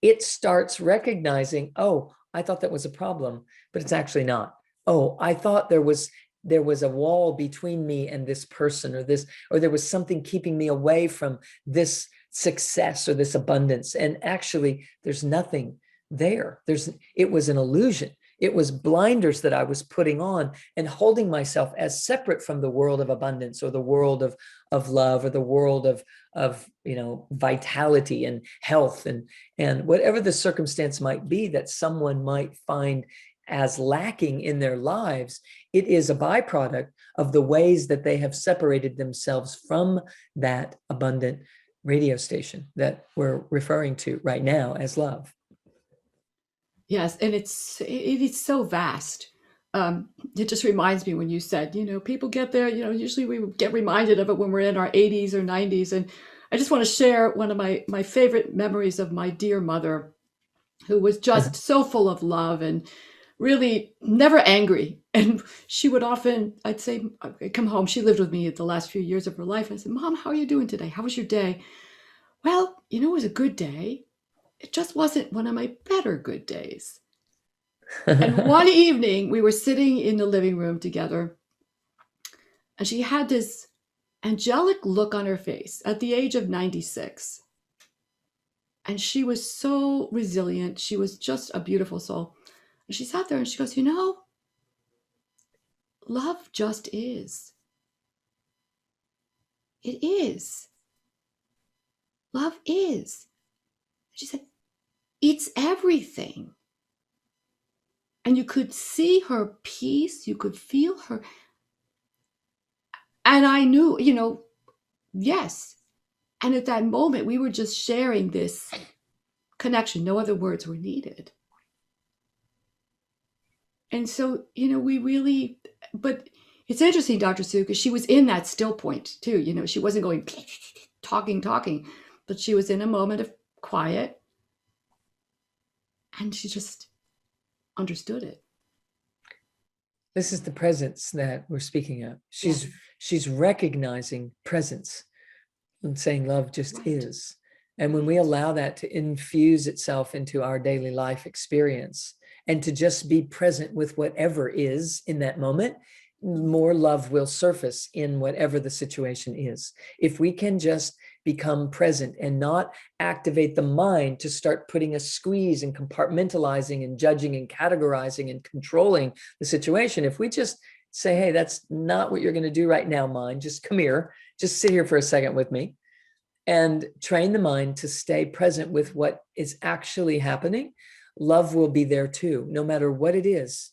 it starts recognizing, oh, I thought that was a problem, but it's actually not. Oh, I thought there was a wall between me and this person, or there was something keeping me away from this success or this abundance. And actually, there's nothing there. It was an illusion. It was blinders that I was putting on and holding myself as separate from the world of abundance, or the world of love, or the world of vitality and health and whatever the circumstance might be that someone might find as lacking in their lives. It is a byproduct of the ways that they have separated themselves from that abundant radio station that we're referring to right now as love. Yes, and it is so vast. It just reminds me when you said, people get there, usually we get reminded of it when we're in our 80s or 90s. And I just want to share one of my favorite memories of my dear mother, who was just so full of love and really never angry. And she would often, I'd say, I'd come home. She lived with me the last few years of her life. I said, Mom, how are you doing today? How was your day? Well, it was a good day. It just wasn't one of my better good days. And one evening, we were sitting in the living room together, and she had this angelic look on her face at the age of 96. And she was so resilient. She was just a beautiful soul. And she sat there and she goes, love just is. It is. Love is. She said, it's everything. And you could see her peace. You could feel her. And I knew, yes. And at that moment, we were just sharing this connection. No other words were needed. And so, we really, but it's interesting, Dr. Sue, because she was in that still point too. She wasn't going talking, but she was in a moment of quiet and she just understood it. This is the presence that we're speaking of. She's recognizing presence and saying love just is. And when we allow that to infuse itself into our daily life experience and to just be present with whatever is in that moment, more love will surface in whatever the situation is. If we can just become present and not activate the mind to start putting a squeeze and compartmentalizing and judging and categorizing and controlling the situation, if we just say, hey, that's not what you're going to do right now, mind, just come here, just sit here for a second with me, and train the mind to stay present with what is actually happening, love will be there too, no matter what it is.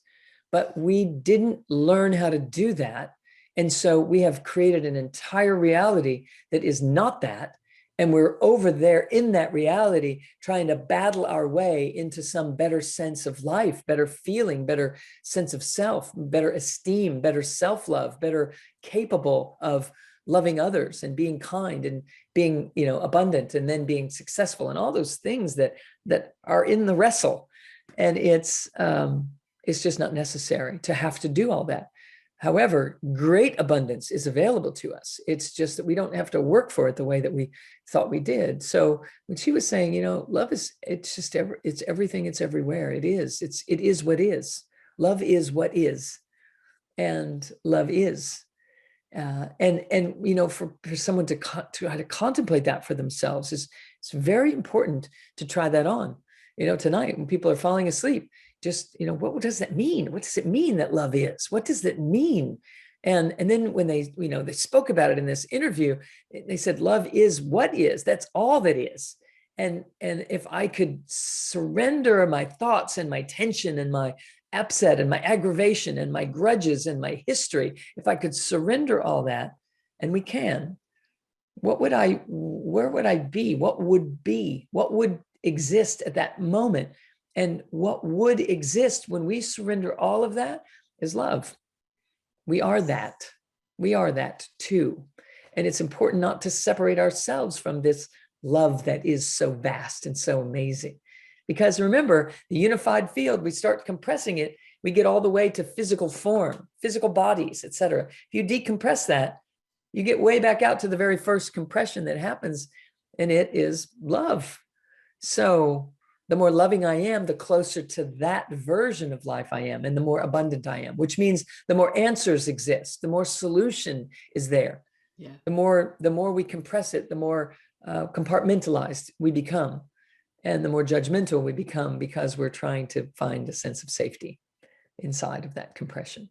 But we didn't learn how to do that. And so we have created an entire reality that is not that. And we're over there in that reality, trying to battle our way into some better sense of life, better feeling, better sense of self, better esteem, better self-love, better capable of loving others and being kind and being, abundant and then being successful and all those things that are in the wrestle. And it's just not necessary to have to do all that. However, great abundance is available to us. It's just that we don't have to work for it the way that we thought we did. So when she was saying, love is, it's everything, it's everywhere. It is what is. Love is what is. And love is. For someone to try to contemplate that for themselves it's very important to try that on. Tonight when people are falling asleep, just, what does that mean? What does it mean that love is? What does that mean? And then when they, they spoke about it in this interview, they said, love is what is. That's all that is. And if I could surrender my thoughts and my tension and my upset and my aggravation and my grudges and my history, if I could surrender all that, and we can, where would I be? What would exist at that moment? And what would exist when we surrender all of that is love. We are that. We are that too. And it's important not to separate ourselves from this love that is so vast and so amazing. Because remember, the unified field, we start compressing it, we get all the way to physical form, physical bodies, etc. If you decompress that, you get way back out to the very first compression that happens, and it is love. So the more loving I am, the closer to that version of life I am, and the more abundant I am, which means the more answers exist, the more solution is there. Yeah. The more we compress it, the more compartmentalized we become, and the more judgmental we become because we're trying to find a sense of safety inside of that compression.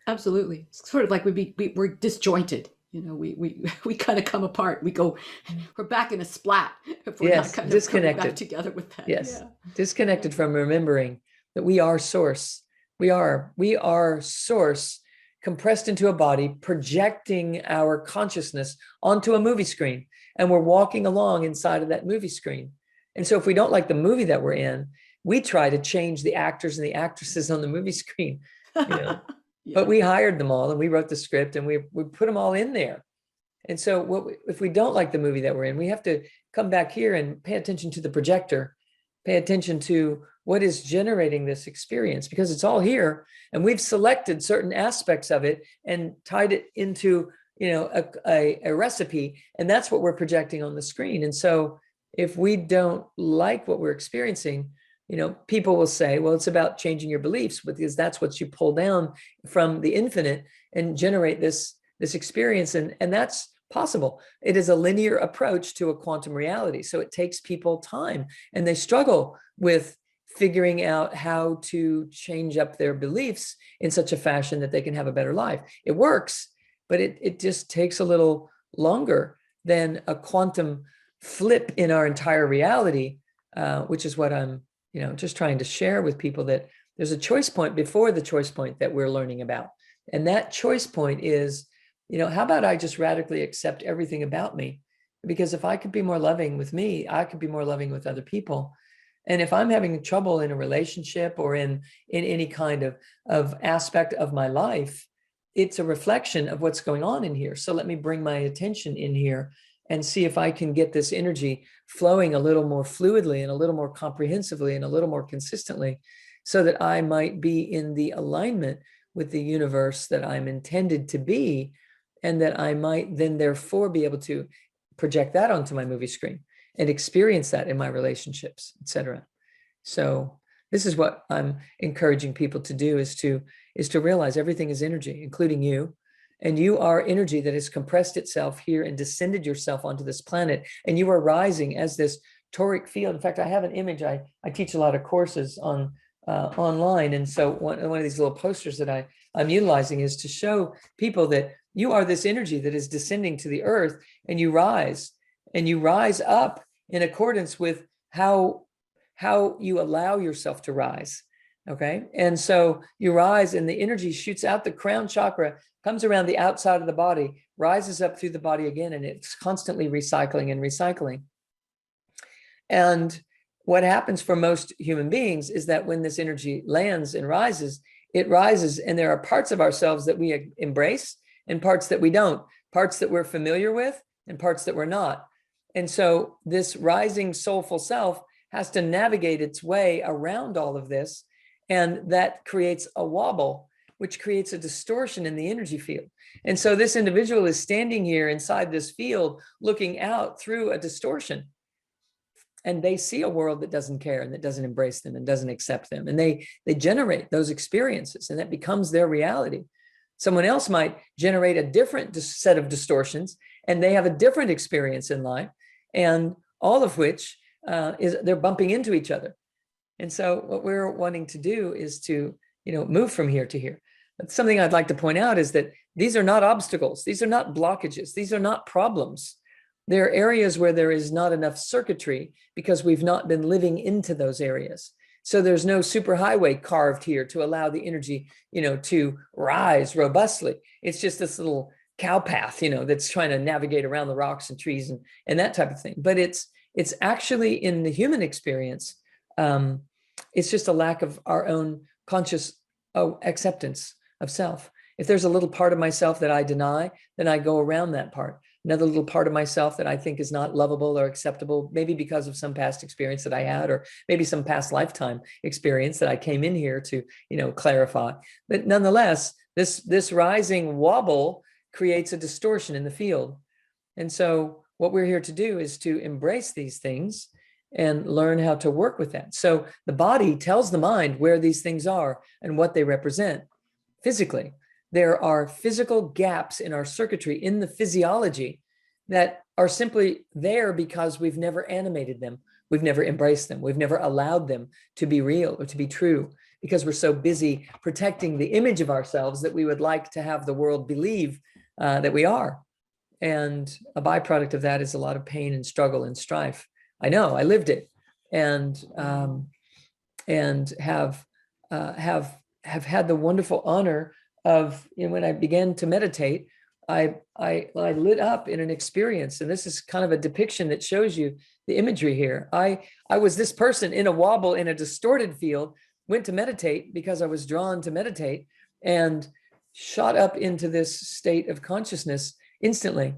Absolutely. It's sort of like we're disjointed. We kind of come apart. We're back in a splat if we're not kind of disconnected. coming back together with that. Yes, disconnected from remembering that we are source. We are source compressed into a body, projecting our consciousness onto a movie screen, and we're walking along inside of that movie screen. And so if we don't like the movie that we're in, we try to change the actors and the actresses on the movie screen. But we hired them all, and we wrote the script, and we put them all in there. And so if we don't like the movie that we're in, we have to come back here and pay attention to the projector pay attention to what is generating this experience, because it's all here, and we've selected certain aspects of it and tied it into, a recipe, and that's what we're projecting on the screen. And so if we don't like what we're experiencing, people will say, well, it's about changing your beliefs, because that's what you pull down from the infinite and generate this experience. And that's possible. It is a linear approach to a quantum reality. So it takes people time, and they struggle with figuring out how to change up their beliefs in such a fashion that they can have a better life. It works, but it just takes a little longer than a quantum flip in our entire reality, which is what I'm, just trying to share with people, that there's a choice point before the choice point that we're learning about. And that choice point is, how about I just radically accept everything about me? Because if I could be more loving with me, I could be more loving with other people. And if I'm having trouble in a relationship or in any kind of aspect of my life, it's a reflection of what's going on in here. So let me bring my attention in here and see if I can get this energy flowing a little more fluidly and a little more comprehensively and a little more consistently, so that I might be in the alignment with the universe that I'm intended to be, and that I might then therefore be able to project that onto my movie screen and experience that in my relationships, etc. So this is what I'm encouraging people to do, is to realize everything is energy, including you. And you are energy that has compressed itself here and descended yourself onto this planet. And you are rising as this toric field. In fact, I have an image. I teach a lot of courses on online. And so one of these little posters that I'm utilizing is to show people that you are this energy that is descending to the earth, and you rise up in accordance with how you allow yourself to rise. Okay. And so you rise, and the energy shoots out the crown chakra, comes around the outside of the body, rises up through the body again, and it's constantly recycling and recycling. And what happens for most human beings is that when this energy lands and rises, it rises, and there are parts of ourselves that we embrace and parts that we don't, parts that we're familiar with and parts that we're not. And so this rising soulful self has to navigate its way around all of this, and that creates a wobble, which creates a distortion in the energy field. And so this individual is standing here inside this field, looking out through a distortion, and they see a world that doesn't care and that doesn't embrace them and doesn't accept them. And they generate those experiences, and that becomes their reality. Someone else might generate a different set of distortions, and they have a different experience in life, and all of which is they're bumping into each other. And so what we're wanting to do is to, move from here to here. But something I'd like to point out is that these are not obstacles. These are not blockages. These are not problems. There are areas where there is not enough circuitry because we've not been living into those areas. So there's no superhighway carved here to allow the energy, to rise robustly. It's just this little cow path, that's trying to navigate around the rocks and trees and that type of thing. But it's actually, in the human experience, it's just a lack of our own conscious acceptance of self. If there's a little part of myself that I deny, then I go around that part. Another little part of myself that I think is not lovable or acceptable, maybe because of some past experience that I had, or maybe some past lifetime experience that I came in here to, clarify. But nonetheless, this rising wobble creates a distortion in the field. And so what we're here to do is to embrace these things and learn how to work with that. So the body tells the mind where these things are and what they represent physically. There are physical gaps in our circuitry, in the physiology, that are simply there because we've never animated them. We've never embraced them. We've never allowed them to be real or to be true, because we're so busy protecting the image of ourselves that we would like to have the world believe that we are. And a byproduct of that is a lot of pain and struggle and strife. I know, I lived it, and have had the wonderful honor of, when I began to meditate, I lit up in an experience. And this is kind of a depiction that shows you the imagery here. I was this person in a wobble, in a distorted field, went to meditate because I was drawn to meditate, and shot up into this state of consciousness instantly,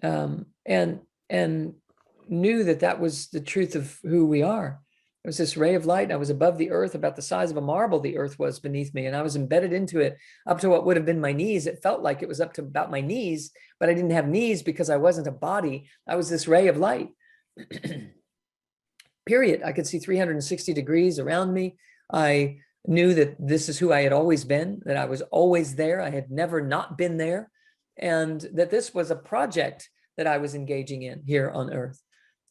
and knew that was the truth of who we are. It was this ray of light. I was above the earth, about the size of a marble. The earth was beneath me, and I was embedded into it up to what would have been my knees. It felt like it was up to about my knees, but I didn't have knees because I wasn't a body. I was this ray of light. Period. I could see 360 degrees around me. I knew that this is who I had always been, that I was always there. I had never not been there, and that this was a project that I was engaging in here on earth.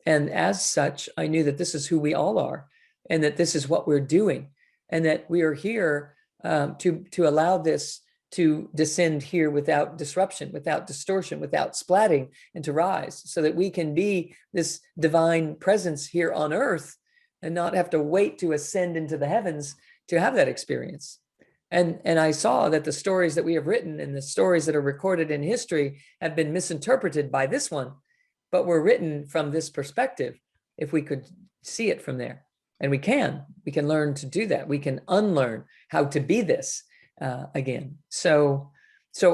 And as such, I knew that this is who we all are, and that this is what we're doing, and that we are here to allow this to descend here without disruption, without distortion, without splatting, and to rise, so that we can be this divine presence here on earth and not have to wait to ascend into the heavens to have that experience. And I saw that the stories that we have written and the stories that are recorded in history have been misinterpreted by this one, but were written from this perspective. If we could see it from there, and we can learn to do that. We can unlearn how to be this again. So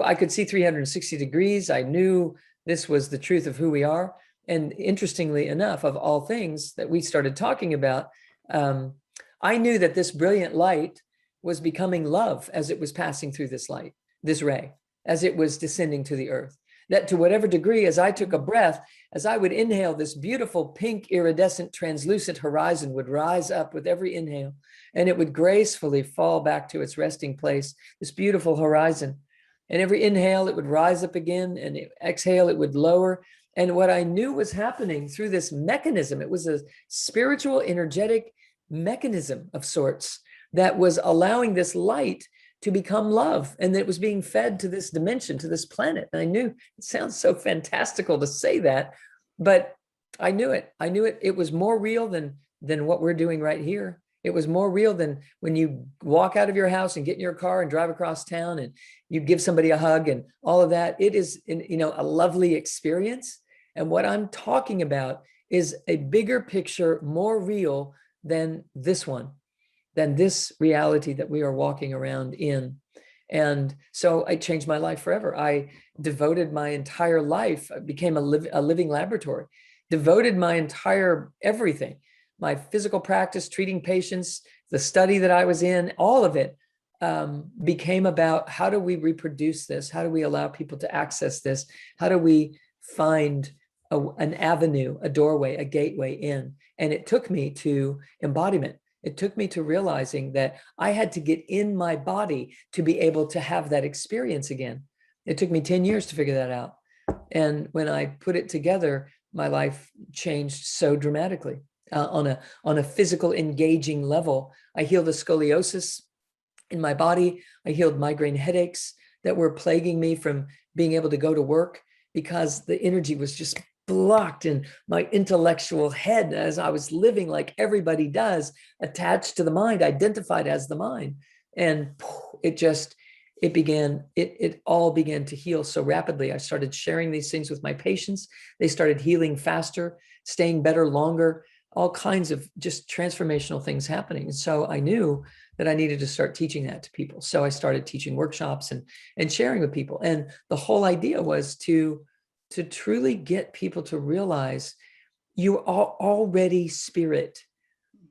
I could see 360 degrees. I knew this was the truth of who we are. And interestingly enough, of all things that we started talking about, I knew that this brilliant light was becoming love as it was passing through this light, this ray, as it was descending to the earth. That to whatever degree, as I took a breath, as I would inhale, this beautiful pink, iridescent, translucent horizon would rise up with every inhale, and it would gracefully fall back to its resting place, this beautiful horizon. And every inhale, it would rise up again, and exhale, it would lower. And what I knew was happening through this mechanism, it was a spiritual, energetic mechanism of sorts that was allowing this light to become love, and that it was being fed to this dimension, to this planet. And I knew, it sounds so fantastical to say that, but I knew it. I knew it. It was more real than what we're doing right here. It was more real than when you walk out of your house and get in your car and drive across town and you give somebody a hug and all of that. It is, a lovely experience. And what I'm talking about is a bigger picture, more real than this one, than this reality that we are walking around in. And so I changed my life forever. I devoted my entire life, I became a living laboratory, devoted my entire everything, my physical practice, treating patients, the study that I was in, all of it became about how do we reproduce this? How do we allow people to access this? How do we find an avenue, a doorway, a gateway in? And it took me to embodiment. It took me to realizing that I had to get in my body to be able to have that experience again. It took me 10 years to figure that out. And when I put it together, my life changed so dramatically on a physical engaging level. I healed a scoliosis in my body. I healed migraine headaches that were plaguing me from being able to go to work because the energy was just blocked in my intellectual head as I was living like everybody does, attached to the mind, identified as the mind. And it all began to heal so rapidly. I started sharing these things with my patients. They started healing faster, staying better longer, all kinds of just transformational things happening. And so I knew that I needed to start teaching that to people. So I started teaching workshops and sharing with people. And the whole idea was to truly get people to realize you are already spirit.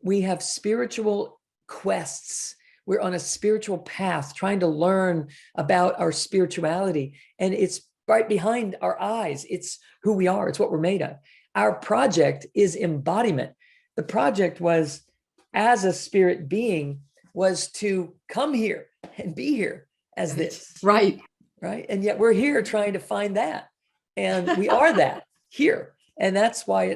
We have spiritual quests. We're on a spiritual path trying to learn about our spirituality. And it's right behind our eyes. It's who we are. It's what we're made of. Our project is embodiment. The project was, as a spirit being, was to come here and be here as this. Right. Right. And yet we're here trying to find that. And we are that here. And that's why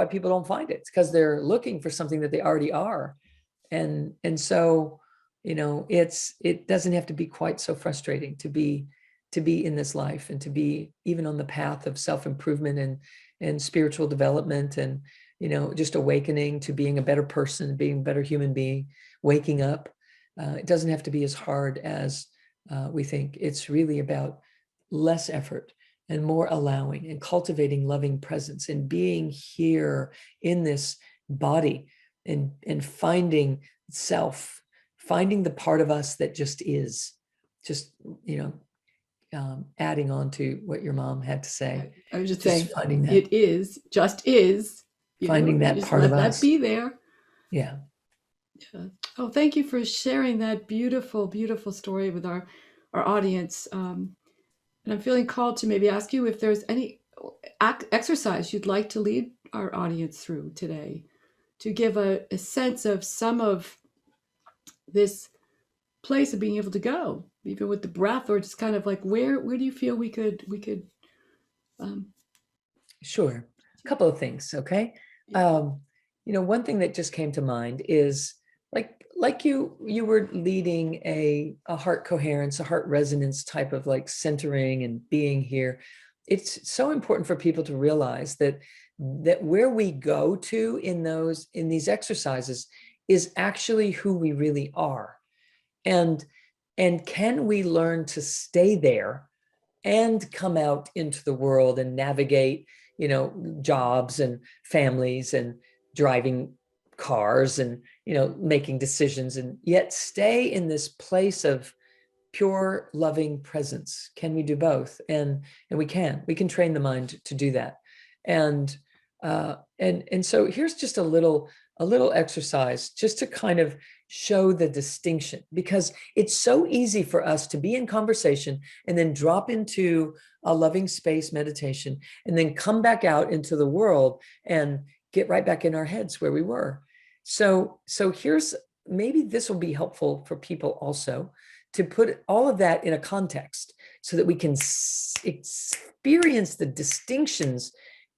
people don't find it. It's because they're looking for something that they already are. And so, it doesn't have to be quite so frustrating to be in this life and to be even on the path of self-improvement and spiritual development and, just awakening to being a better person, being a better human being, waking up. It doesn't have to be as hard as we think. It's really about less effort and more allowing and cultivating loving presence and being here in this body and finding self, finding the part of us that just is, adding on to what your mom had to say. I was just saying, finding that. It is, just is. Finding that part of us. Let that be there. Yeah. Yeah. Oh, thank you for sharing that beautiful, beautiful story with our audience. And I'm feeling called to maybe ask you if there's any exercise you'd like to lead our audience through today to give a sense of some of this place of being able to go, even with the breath, or just kind of like where do you feel we could um, Sure. A couple of things. Okay. yeah. Um, one thing that just came to mind is like you were leading a heart coherence, a heart resonance type of like centering and being here. It's so important for people to realize that where we go to in these exercises is actually who we really are. And can we learn to stay there and come out into the world and navigate, jobs and families and driving cars and, making decisions, and yet stay in this place of pure loving presence? Can we do both? And we can train the mind to do that. And so here's just a little exercise just to kind of show the distinction, because it's so easy for us to be in conversation and then drop into a loving space meditation and then come back out into the world and get right back in our heads where we were. So here's, maybe this will be helpful for people also, to put all of that in a context so that we can experience the distinctions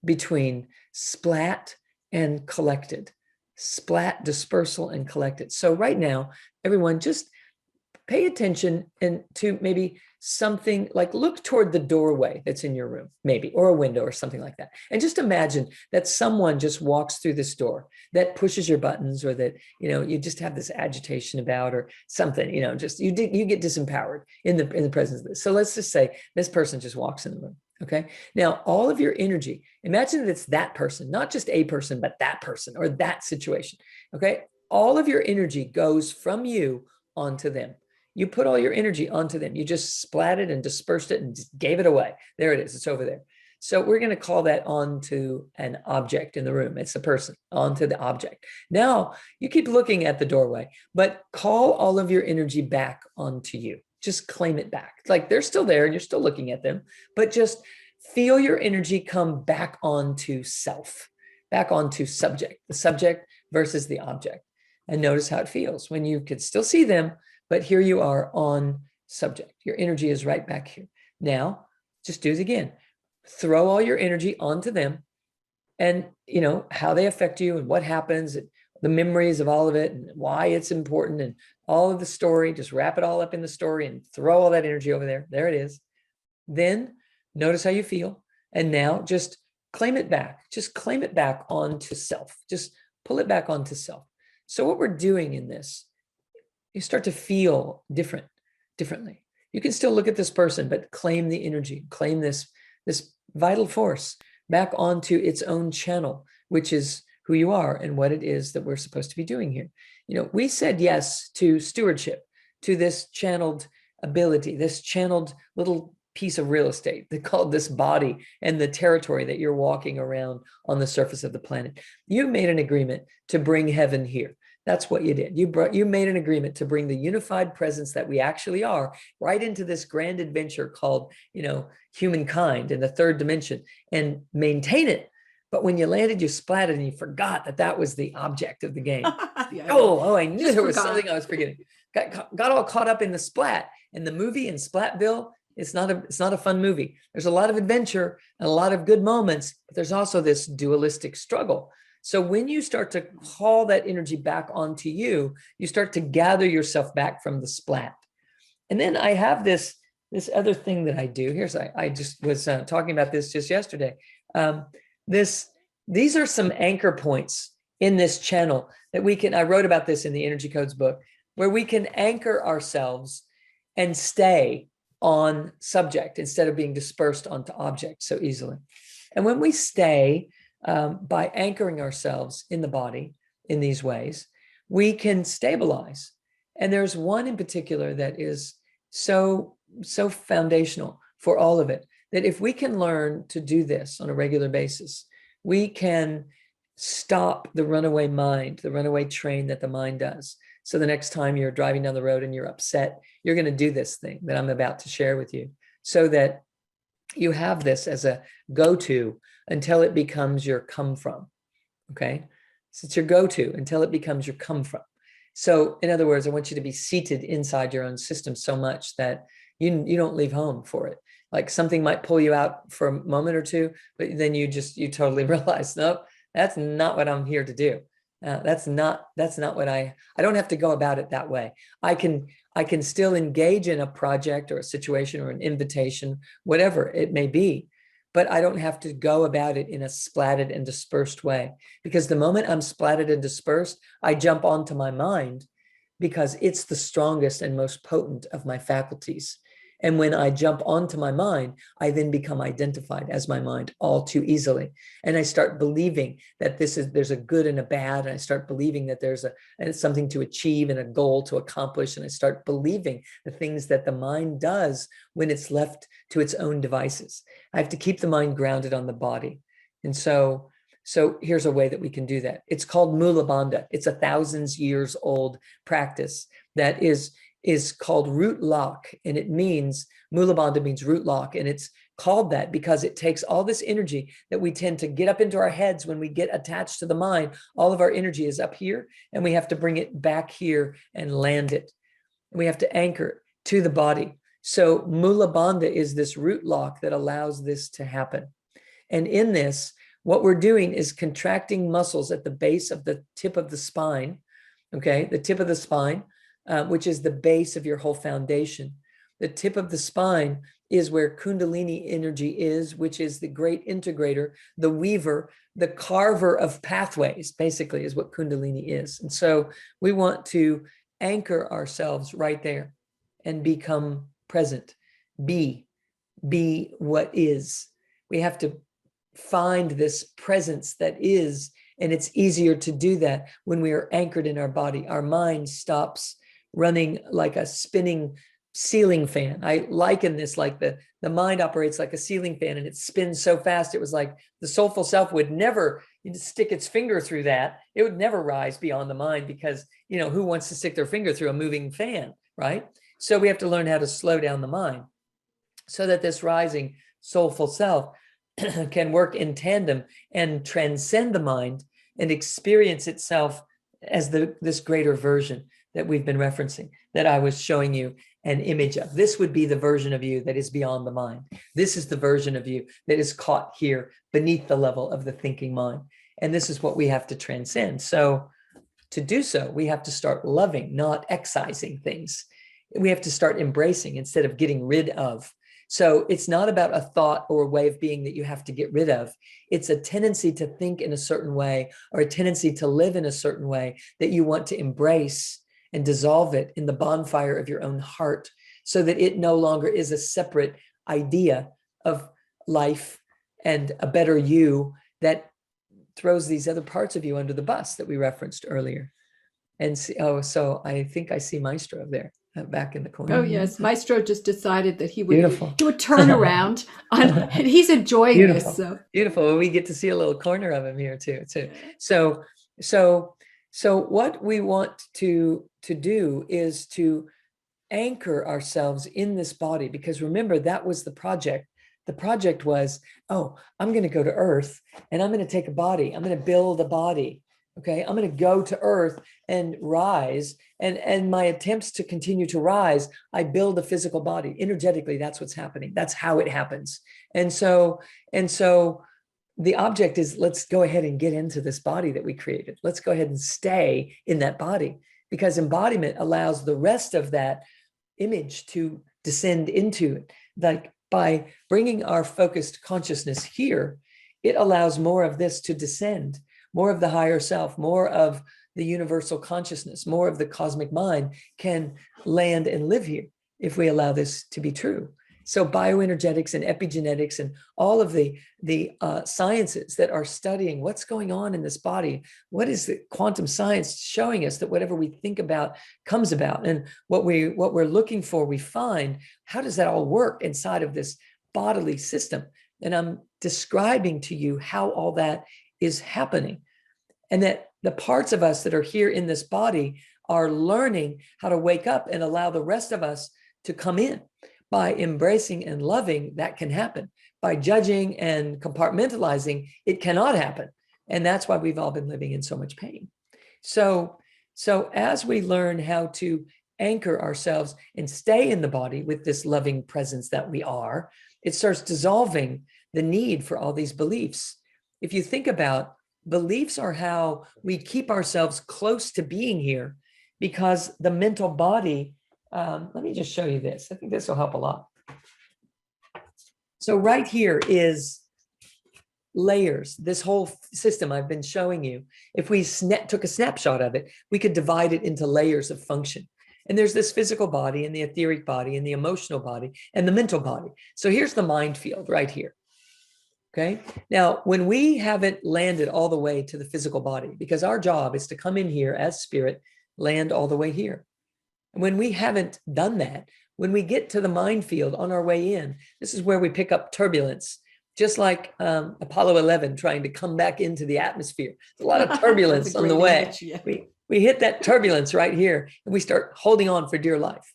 between splat and collected, splat, dispersal, and collected. So right now, everyone just pay attention and to maybe something like, look toward the doorway that's in your room, maybe, or a window or something like that. And just imagine that someone just walks through this door, that pushes your buttons, or that, you just have this agitation about, or something, just you get disempowered in the presence of this. So let's just say this person just walks in the room. Okay. Now, all of your energy, imagine that it's that person, not just a person, but that person or that situation. Okay. All of your energy goes from you onto them. You put all your energy onto them. You just splatted and dispersed it and just gave it away. There it is. It's over there. So we're going to call that onto an object in the room. It's the person, onto the object. Now you keep looking at the doorway, but call all of your energy back onto you. Just claim it back. Like they're still there and you're still looking at them, but just feel your energy come back onto self, back onto subject, the subject versus the object. And notice how it feels when you could still see them, but here you are on subject. Your energy is right back here. Now, just do it again. Throw all your energy onto them, and how they affect you and what happens, and the memories of all of it and why it's important and all of the story. Just wrap it all up in the story and throw all that energy over there. There it is. Then notice how you feel. And now just claim it back. Just claim it back onto self. Just pull it back onto self. So what we're doing in this, you start to feel differently. You can still look at this person, but claim the energy, claim this vital force back onto its own channel, which is who you are and what it is that we're supposed to be doing here. We said yes to stewardship, to this channeled ability, this channeled little piece of real estate they called this body and the territory that you're walking around on the surface of the planet. You made an agreement to bring heaven here. That's what you did. You made an agreement to bring the unified presence that we actually are right into this grand adventure called, humankind in the third dimension, and maintain it. But when you landed, you splatted and you forgot that was the object of the game. Yeah, I knew there was something I was forgetting. Got all caught up in the splat. And the movie in Splatville, it's not a fun movie. There's a lot of adventure and a lot of good moments, but there's also this dualistic struggle. So when you start to call that energy back onto you, you start to gather yourself back from the splat. And then I have this other thing that I do. I just was talking about this just yesterday. These are some anchor points in this channel that I wrote about this in the Energy Codes book, where we can anchor ourselves and stay on subject instead of being dispersed onto object so easily. And when we stay, by anchoring ourselves in the body in these ways, we can stabilize. And there's one in particular that is so foundational for all of it, that if we can learn to do this on a regular basis, we can stop the runaway mind, the runaway train that the mind does. So the next time you're driving down the road and you're upset, you're going to do this thing that I'm about to share with you, so that you have this as a go-to until it becomes your come from. Okay. So it's your go-to until it becomes your come from. So in other words, I want you to be seated inside your own system so much that you don't leave home for it. Like something might pull you out for a moment or two, but then you totally realize, nope, that's not what I'm here to do. That's not what I don't have to go about it that way. I can still engage in a project or a situation or an invitation, whatever it may be, but I don't have to go about it in a splatted and dispersed way. Because the moment I'm splatted and dispersed, I jump onto my mind, because it's the strongest and most potent of my faculties. And when I jump onto my mind, I then become identified as my mind all too easily. And I start believing that there's a good and a bad. And I start believing that there's something to achieve and a goal to accomplish. And I start believing the things that the mind does when it's left to its own devices. I have to keep the mind grounded on the body. And so here's a way that we can do that. It's called Mula Bandha. It's 1,000 years old practice that is called root lock, and it means, Mula Bandha means root lock, and it's called that because it takes all this energy that we tend to get up into our heads when we get attached to the mind. All of our energy is up here, and we have to bring it back here and land it. We have to anchor it to the body. So Mula Bandha is this root lock that allows this to happen. And in this, what we're doing is contracting muscles at the base of the tip of the spine, okay, the tip of the spine, which is the base of your whole foundation. The tip of the spine is where Kundalini energy is, which is the great integrator, the weaver, the carver of pathways, basically, is what Kundalini is. And so we want to anchor ourselves right there and become present. Be what is. We have to find this presence that is, and it's easier to do that when we are anchored in our body. Our mind stops running like a spinning ceiling fan. I liken this like the mind operates like a ceiling fan, and it spins so fast. It was like the soulful self would never stick its finger through that. It would never rise beyond the mind, because, who wants to stick their finger through a moving fan, right? So we have to learn how to slow down the mind so that this rising soulful self can work in tandem and transcend the mind and experience itself as this greater version that we've been referencing, that I was showing you an image of. This would be the version of you that is beyond the mind. This is the version of you that is caught here beneath the level of the thinking mind. And this is what we have to transcend. So to do so, we have to start loving, not excising things. We have to start embracing instead of getting rid of. So it's not about a thought or a way of being that you have to get rid of. It's a tendency to think in a certain way, or a tendency to live in a certain way, that you want to embrace and dissolve it in the bonfire of your own heart, so that it no longer is a separate idea of life and a better you that throws these other parts of you under the bus that we referenced earlier. And so I think I see Maestro there. Back in the corner. Oh yes, Maestro just decided that he would Beautiful. He would turn around, and he's enjoying Beautiful. this. So beautiful. Well, we get to see a little corner of him here too. So what we want to do is to anchor ourselves in this body, because remember, that was the project. The project was, I'm going to go to Earth, and I'm going to take a body. I'm going to build a body. Okay, I'm going to go to Earth and rise, and my attempts to continue to rise, I build a physical body. Energetically, that's what's happening. That's how it happens. And so the object is, let's go ahead and get into this body that we created. Let's go ahead and stay in that body, because embodiment allows the rest of that image to descend into it. Like by bringing our focused consciousness here, it allows more of this to descend. More of the higher self, more of the universal consciousness, more of the cosmic mind can land and live here if we allow this to be true. So bioenergetics and epigenetics and all of the sciences that are studying what's going on in this body, what is the quantum science showing us that whatever we think about comes about, and what we're looking for, we find. How does that all work inside of this bodily system? And I'm describing to you how all that is happening. And that the parts of us that are here in this body are learning how to wake up and allow the rest of us to come in. By embracing and loving, that can happen. By judging and compartmentalizing, it cannot happen. And that's why we've all been living in so much pain. So as we learn how to anchor ourselves and stay in the body with this loving presence that we are, it starts dissolving the need for all these beliefs. If you think about, beliefs are how we keep ourselves close to being here, because the mental body, let me just show you this. I think this will help a lot. So right here is layers. This whole system I've been showing you, if we took a snapshot of it, we could divide it into layers of function. And there's this physical body and the etheric body and the emotional body and the mental body. So here's the mind field right here. Okay. Now, when we haven't landed all the way to the physical body, because our job is to come in here as spirit, land all the way here. And when we haven't done that, when we get to the mind field on our way in, this is where we pick up turbulence, just like Apollo 11 trying to come back into the atmosphere. There's a lot of turbulence on the way. Image, yeah. We hit that turbulence right here and we start holding on for dear life.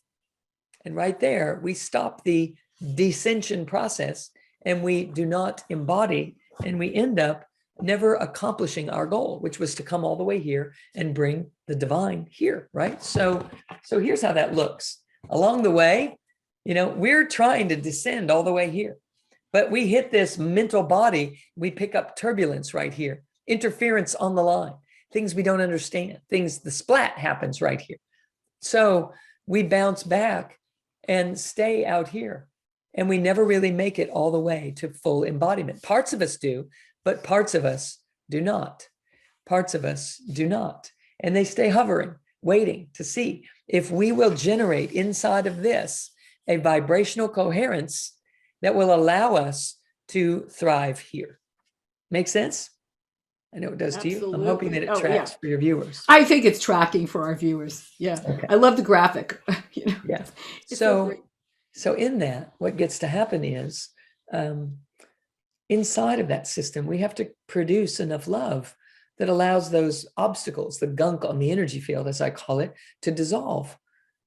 And right there, we stop the descension process and we do not embody, and we end up never accomplishing our goal, which was to come all the way here and bring the divine here, right? So here's how that looks. Along the way, we're trying to descend all the way here, but we hit this mental body, we pick up turbulence right here, interference on the line, things we don't understand, the splat happens right here. So we bounce back and stay out here. And we never really make it all the way to full embodiment. Parts of us do, but parts of us do not. Parts of us do not. And they stay hovering, waiting to see if we will generate inside of this a vibrational coherence that will allow us to thrive here. Make sense? I know it does. Absolutely. To you. I'm hoping that it tracks for your viewers. I think it's tracking for our viewers. Yeah. Okay. I love the graphic. Yeah. So in that, what gets to happen is inside of that system, we have to produce enough love that allows those obstacles, the gunk on the energy field, as I call it, to dissolve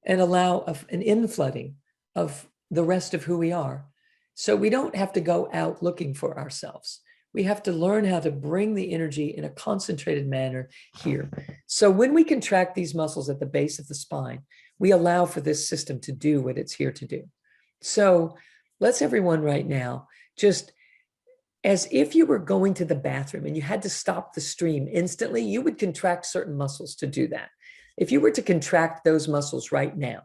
and allow an inflooding of the rest of who we are. So we don't have to go out looking for ourselves. We have to learn how to bring the energy in a concentrated manner here. So when we contract these muscles at the base of the spine, we allow for this system to do what it's here to do. So let's everyone right now, just as if you were going to the bathroom and you had to stop the stream instantly, you would contract certain muscles to do that. If you were to contract those muscles right now,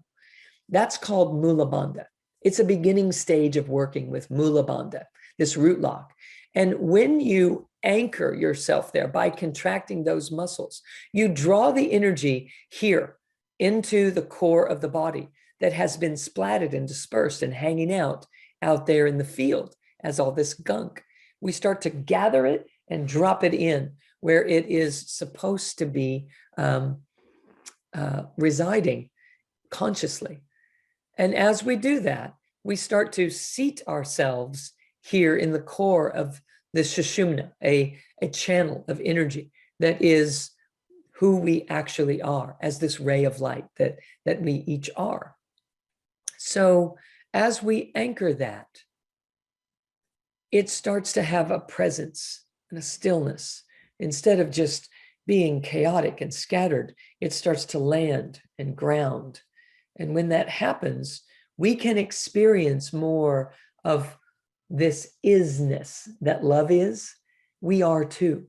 that's called Mula Bandha. It's a beginning stage of working with Mula Bandha, this root lock. And when you anchor yourself there by contracting those muscles, you draw the energy here into the core of the body that has been splatted and dispersed and hanging out there in the field as all this gunk. We start to gather it and drop it in where it is supposed to be residing consciously. And as we do that, we start to seat ourselves here in the core of the Sushumna, a channel of energy that is who we actually are as this ray of light that we each are. So as we anchor that, it starts to have a presence and a stillness. Instead of just being chaotic and scattered, it starts to land and ground. And when that happens, we can experience more of this isness that love is. We are too.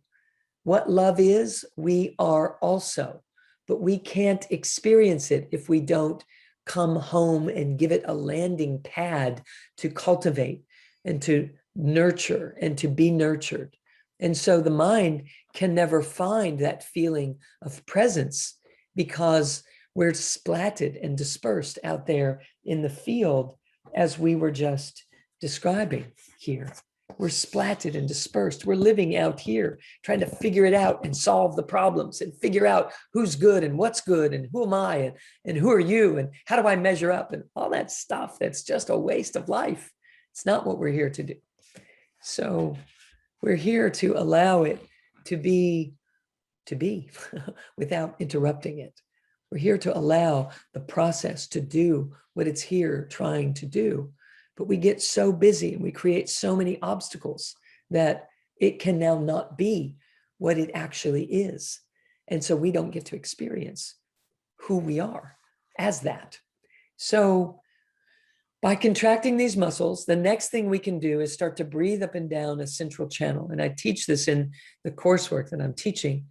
What love is, we are also. But we can't experience it if we don't come home and give it a landing pad to cultivate and to nurture and to be nurtured. And so the mind can never find that feeling of presence because we're splatted and dispersed out there in the field as we were just describing here. We're splatted and dispersed. We're living out here, trying to figure it out and solve the problems and figure out who's good and what's good and who am I and who are you and how do I measure up and all that stuff. That's just a waste of life. It's not what we're here to do. So we're here to allow it to be to be without interrupting it. We're here to allow the process to do what it's here trying to do. But we get so busy and we create so many obstacles that it can now not be what it actually is. And so we don't get to experience who we are as that. So by contracting these muscles, the next thing we can do is start to breathe up and down a central channel. And I teach this in the coursework that I'm teaching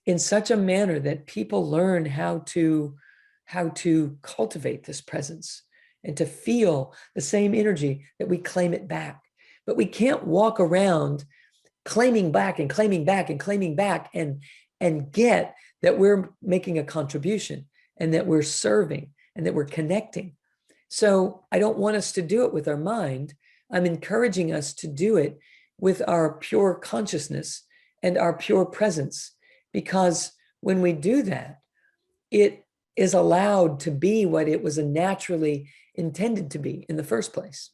in such a manner that people learn how to cultivate this presence and to feel the same energy that we claim it back. But we can't walk around claiming back and claiming back and claiming back and get that we're making a contribution and that we're serving and that we're connecting. So I don't want us to do it with our mind. I'm encouraging us to do it with our pure consciousness and our pure presence, because when we do that, it is allowed to be what it was naturally intended to be in the first place.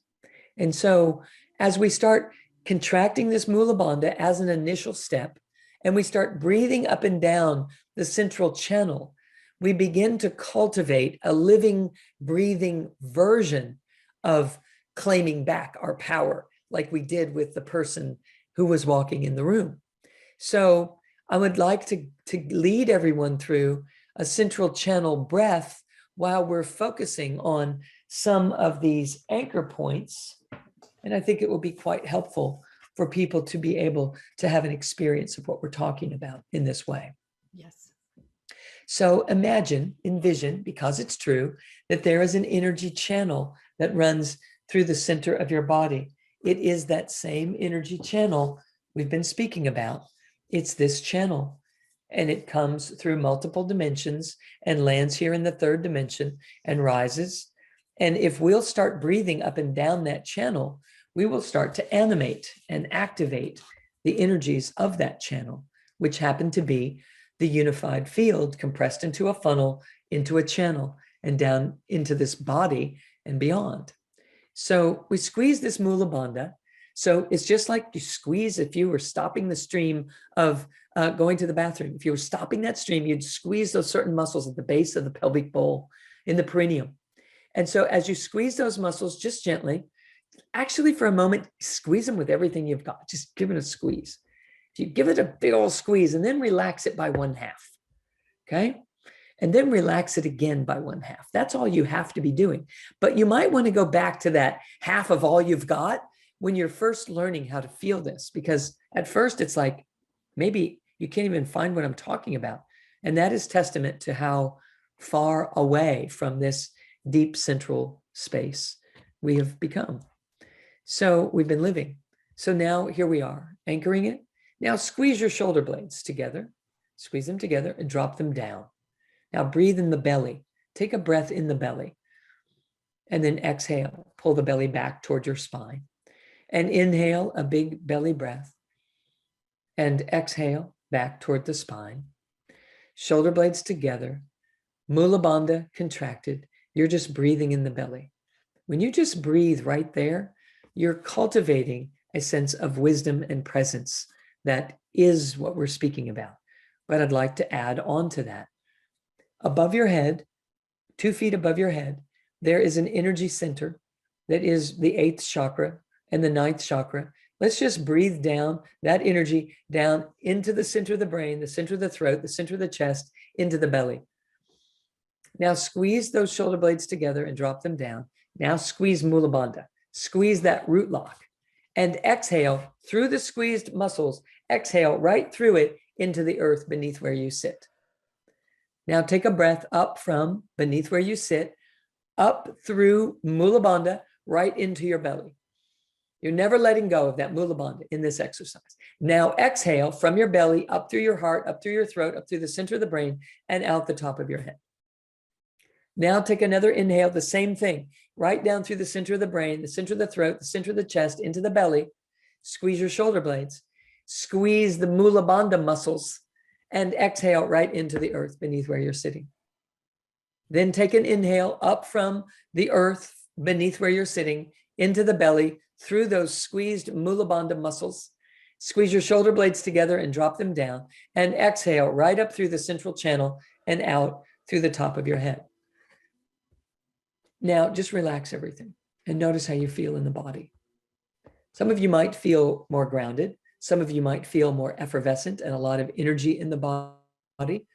And so as we start contracting this Mula Bandha as an initial step, and we start breathing up and down the central channel, we begin to cultivate a living, breathing version of claiming back our power, like we did with the person who was walking in the room. So I would like to lead everyone through a central channel breath while we're focusing on some of these anchor points. And I think it will be quite helpful for people to be able to have an experience of what we're talking about in this way. Yes. So envision, because it's true, that there is an energy channel that runs through the center of your body. It is that same energy channel we've been speaking about. It's this channel, and it comes through multiple dimensions and lands here in the third dimension and rises. And if we'll start breathing up and down that channel, we will start to animate and activate the energies of that channel, which happen to be the unified field compressed into a funnel, into a channel, and down into this body and beyond. So we squeeze this Mula Bandha. So it's just like you squeeze if you were stopping the stream of going to the bathroom. If you were stopping that stream, you'd squeeze those certain muscles at the base of the pelvic bowl in the perineum. And so as you squeeze those muscles just gently, actually for a moment, squeeze them with everything you've got. Just give it a squeeze. If you give it a big old squeeze and then relax it by 1/2, okay? And then relax it again by 1/2. That's all you have to be doing. But you might want to go back to that half of all you've got when you're first learning how to feel this, because at first it's like, maybe you can't even find what I'm talking about. And that is testament to how far away from this deep central space we have become. So we've been living. So now here we are, anchoring it. Now squeeze your shoulder blades together, squeeze them together and drop them down. Now breathe in the belly. Take a breath in the belly. And then exhale, pull the belly back toward your spine. And inhale a big belly breath. And exhale back toward the spine. Shoulder blades together. Mula Bandha contracted. You're just breathing in the belly. When you just breathe right there, you're cultivating a sense of wisdom and presence. That is what we're speaking about. But I'd like to add on to that. Above your head, 2 feet above your head, there is an energy center that is the 8th chakra and the 9th chakra. Let's just breathe down that energy down into the center of the brain, the center of the throat, the center of the chest, into the belly. Now squeeze those shoulder blades together and drop them down. Now squeeze Mula Bandha. Squeeze that root lock. And exhale through the squeezed muscles. Exhale right through it into the earth beneath where you sit. Now take a breath up from beneath where you sit, up through Mula Bandha, right into your belly. You're never letting go of that Mula Bandha in this exercise. Now exhale from your belly, up through your heart, up through your throat, up through the center of the brain, and out the top of your head. Now take another inhale, the same thing, right down through the center of the brain, the center of the throat, the center of the chest, into the belly. Squeeze your shoulder blades. Squeeze the Mula Bandha muscles and exhale right into the earth beneath where you're sitting. Then take an inhale up from the earth beneath where you're sitting into the belly through those squeezed Mula Bandha muscles. Squeeze your shoulder blades together and drop them down, and exhale right up through the central channel and out through the top of your head. Now just relax everything and notice how you feel in the body. Some of you might feel more grounded. Some of you might feel more effervescent and a lot of energy in the body.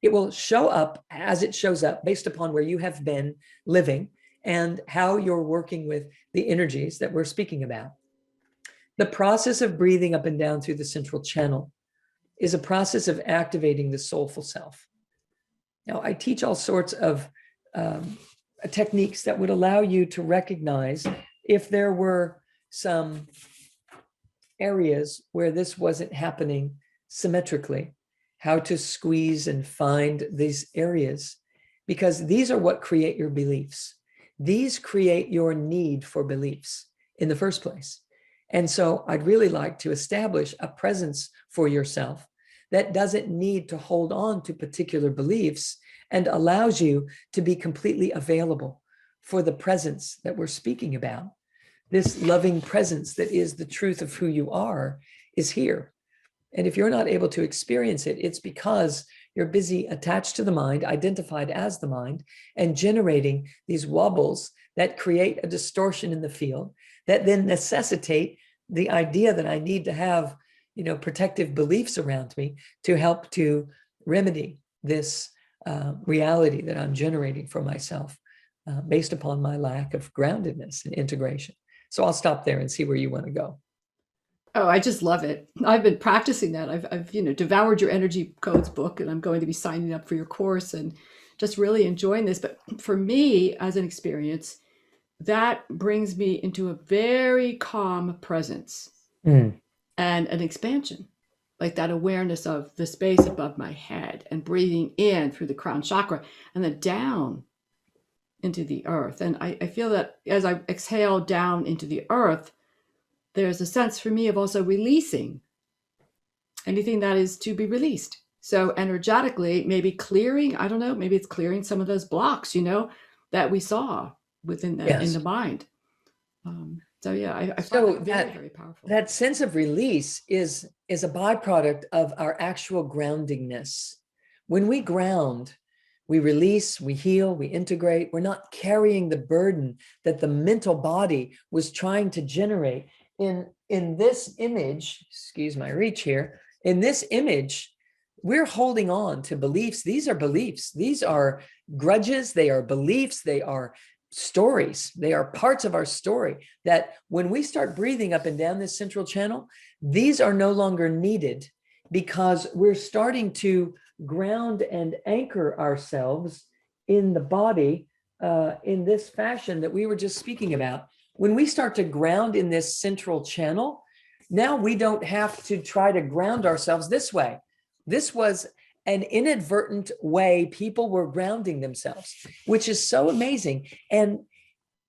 It will show up as it shows up based upon where you have been living and how you're working with the energies that we're speaking about. The process of breathing up and down through the central channel is a process of activating the soulful self. Now, I teach all sorts of techniques that would allow you to recognize if there were some areas where this wasn't happening symmetrically, how to squeeze and find these areas, because these are what create your beliefs. These create your need for beliefs in the first place. And so I'd really like to establish a presence for yourself that doesn't need to hold on to particular beliefs and allows you to be completely available for the presence that we're speaking about. This loving presence that is the truth of who you are is here. And if you're not able to experience it, it's because you're busy attached to the mind, identified as the mind, and generating these wobbles that create a distortion in the field that then necessitate the idea that I need to have, protective beliefs around me to help to remedy this reality that I'm generating for myself based upon my lack of groundedness and integration. So I'll stop there and see where you want to go. Oh, I just love it. I've been practicing that. I've devoured your energy codes book, and I'm going to be signing up for your course and just really enjoying this. But for me, as an experience, that brings me into a very calm presence and an expansion, like that awareness of the space above my head and breathing in through the crown chakra and then down into the earth. And I feel that as I exhale down into the earth, there's a sense for me of also releasing anything that is to be released. So energetically, maybe clearing, I don't know, maybe it's clearing some of those blocks, that we saw within in the mind. I find that very, very powerful. That sense of release is a byproduct of our actual groundingness. When we ground, we release, we heal, we integrate. We're not carrying the burden that the mental body was trying to generate. In this image, excuse my reach here, in this image, we're holding on to beliefs. These are beliefs. These are grudges. They are beliefs. They are stories. They are parts of our story that when we start breathing up and down this central channel, these are no longer needed because we're starting to ground and anchor ourselves in the body in this fashion that we were just speaking about. When we start to ground in this central channel, now we don't have to try to ground ourselves this way. This was an inadvertent way people were grounding themselves, which is so amazing. And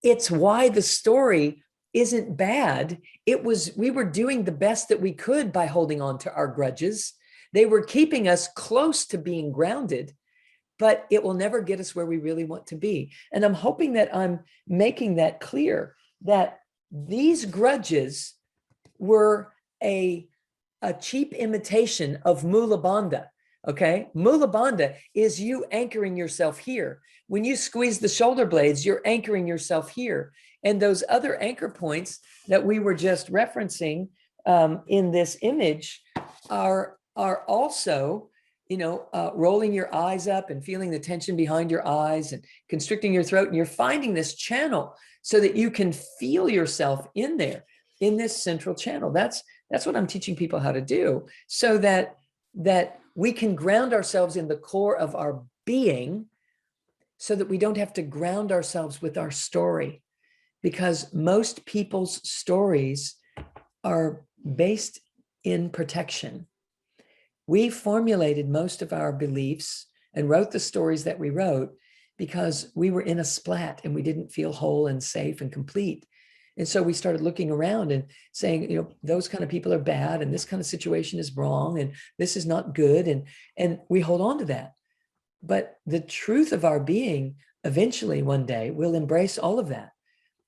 it's why the story isn't bad. We were doing the best that we could by holding on to our grudges. They were keeping us close to being grounded, but it will never get us where we really want to be. And I'm hoping that I'm making that clear, that these grudges were a cheap imitation of Mula Bandha. Okay, Mula Bandha is you anchoring yourself here. When you squeeze the shoulder blades, you're anchoring yourself here. And those other anchor points that we were just referencing in this image are also, rolling your eyes up and feeling the tension behind your eyes and constricting your throat. And you're finding this channel so that you can feel yourself in there, in this central channel. That's what I'm teaching people how to do, so that we can ground ourselves in the core of our being, so that we don't have to ground ourselves with our story, because most people's stories are based in protection. We formulated most of our beliefs and wrote the stories that we wrote because we were in a splat and we didn't feel whole and safe and complete. And so we started looking around and saying, those kind of people are bad, and this kind of situation is wrong, and this is not good. And we hold on to that. But the truth of our being eventually one day will embrace all of that.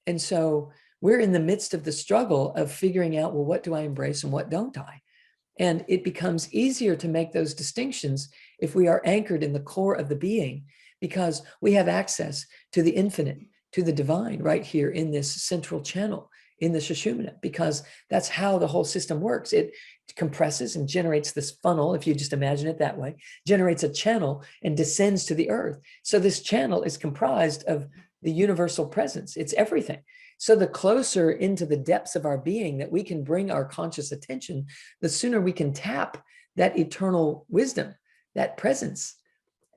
And so we're in the midst of the struggle of figuring out, well, what do I embrace and what don't I? And it becomes easier to make those distinctions if we are anchored in the core of the being, because we have access to the infinite, to the divine right here in this central channel, in the Sushumna, because that's how the whole system works. It compresses and generates this funnel, if you just imagine it that way, generates a channel and descends to the earth. So this channel is comprised of the universal presence. It's everything. So the closer into the depths of our being that we can bring our conscious attention, the sooner we can tap that eternal wisdom, that presence.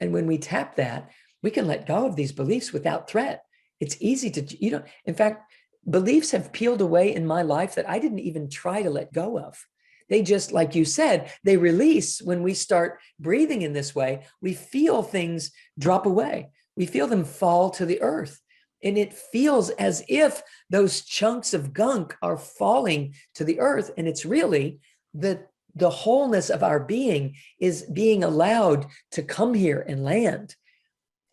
And when we tap that, we can let go of these beliefs without threat. It's easy to, in fact, beliefs have peeled away in my life that I didn't even try to let go of. They just, like you said, they release when we start breathing in this way. We feel things drop away. We feel them fall to the earth. And it feels as if those chunks of gunk are falling to the earth. And it's really the wholeness of our being is being allowed to come here and land.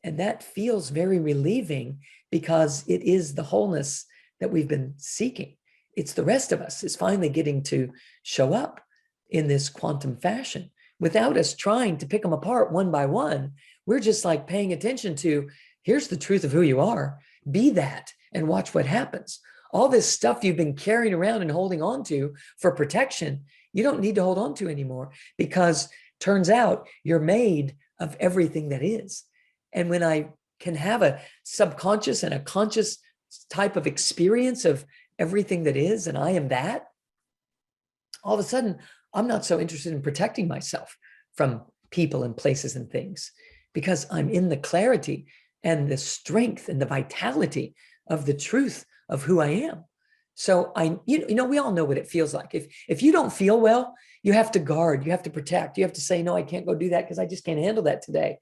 And that feels very relieving, because it is the wholeness that we've been seeking. It's the rest of us is finally getting to show up in this quantum fashion without us trying to pick them apart one by one. We're just like paying attention to, here's the truth of who you are. Be that and watch what happens. All this stuff you've been carrying around and holding on to for protection, you don't need to hold on to anymore, because turns out you're made of everything that is. And when I can have a subconscious and a conscious type of experience of everything that is, and I am that, all of a sudden, I'm not so interested in protecting myself from people and places and things, because I'm in the clarity and the strength and the vitality of the truth of who I am. So we all know what it feels like. If you don't feel well, you have to guard, you have to protect, you have to say, no, I can't go do that because I just can't handle that today.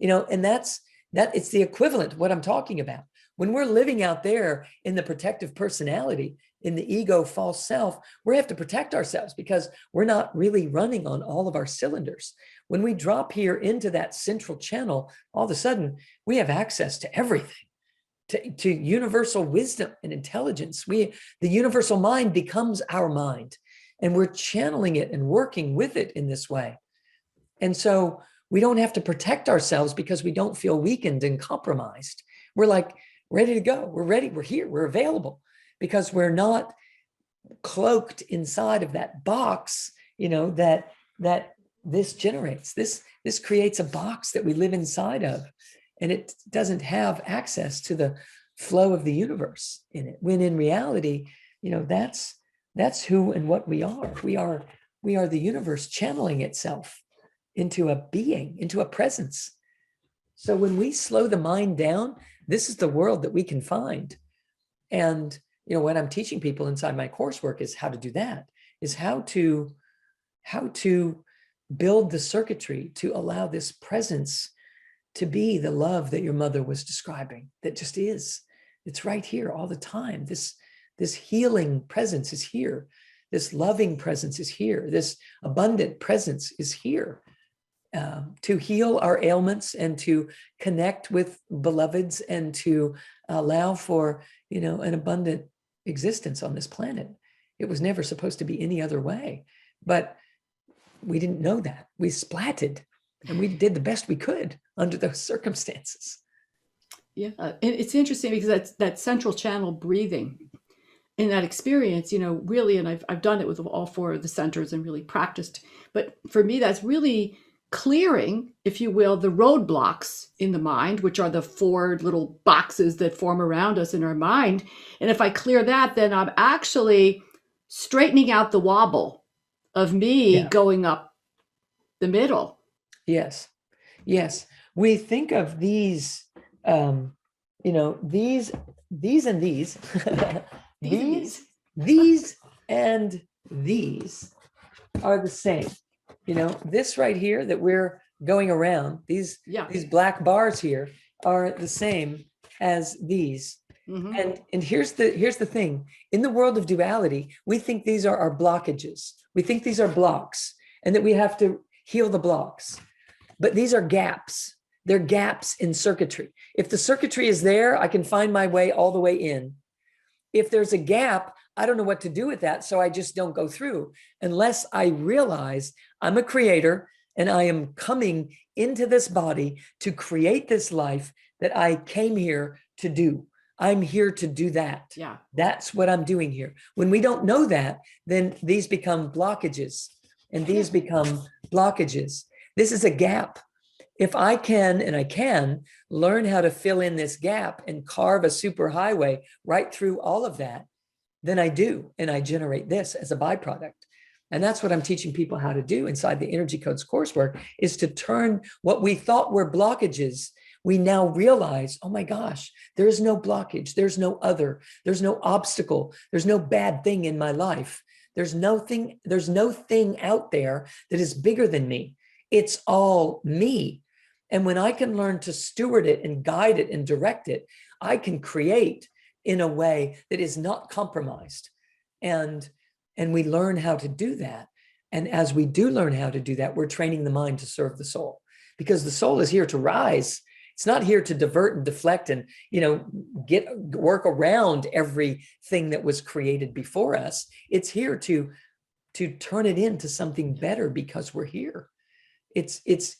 And that's it's the equivalent of what I'm talking about. When we're living out there in the protective personality, in the ego false self, we have to protect ourselves because we're not really running on all of our cylinders. When we drop here into that central channel, all of a sudden we have access to everything, to universal wisdom and intelligence. The universal mind becomes our mind, and we're channeling it and working with it in this way. And so we don't have to protect ourselves because we don't feel weakened and compromised. We're like ready to go. We're ready. We're here. We're available, because we're not cloaked inside of that box, that this generates. This creates a box that we live inside of, and it doesn't have access to the flow of the universe in it. When in reality, that's who and what we are. We are the universe channeling itself into a being, into a presence. So when we slow the mind down, this is the world that we can find. And what I'm teaching people inside my coursework is how to do that, is how to build the circuitry to allow this presence to be the love that your mother was describing, that just is. It's right here all the time. This healing presence is here. This loving presence is here. This abundant presence is here to heal our ailments and to connect with beloveds and to allow for, an abundant existence on this planet. It was never supposed to be any other way, but we didn't know that. We splatted, and we did the best we could under those circumstances. Yeah, and it's interesting because that central channel breathing in that experience, really, and I've done it with all four of the centers and really practiced. But for me, that's really clearing, if you will, the roadblocks in the mind, which are the four little boxes that form around us in our mind. And if I clear that, then I'm actually straightening out the wobble of me going up the middle. Yes. We think of these, these and these, these and these are the same. This right here that we're going around, these black bars here are the same as these. Mm-hmm. And here's the thing. In the world of duality, we think these are our blockages. We think these are blocks and that we have to heal the blocks. But these are gaps. They're gaps in circuitry. If the circuitry is there, I can find my way all the way in. if there's a gap, I don't know what to do with that. So I just don't go through unless I realize I'm a creator and I am coming into this body to create this life that I came here to do. I'm here to do that. Yeah. That's what I'm doing here. When we don't know that, then these become blockages, and these become blockages. This is a gap. If I can, and I can, learn how to fill in this gap and carve a super highway right through all of that, then I do, and I generate this as a byproduct. And that's what I'm teaching people how to do inside the Energy Codes coursework, is to turn what we thought were blockages. We now realize, oh my gosh, there's no blockage. There's no other. There's no obstacle. There's no bad thing in my life. There's no thing out there that is bigger than me. It's all me. And when I can learn to steward it and guide it and direct it, I can create in a way that is not compromised. And we learn how to do that. And as we do learn how to do that, we're training the mind to serve the soul, because the soul is here to rise. It's not here to divert and deflect and, work around everything that was created before us. It's here to turn it into something better, because we're here.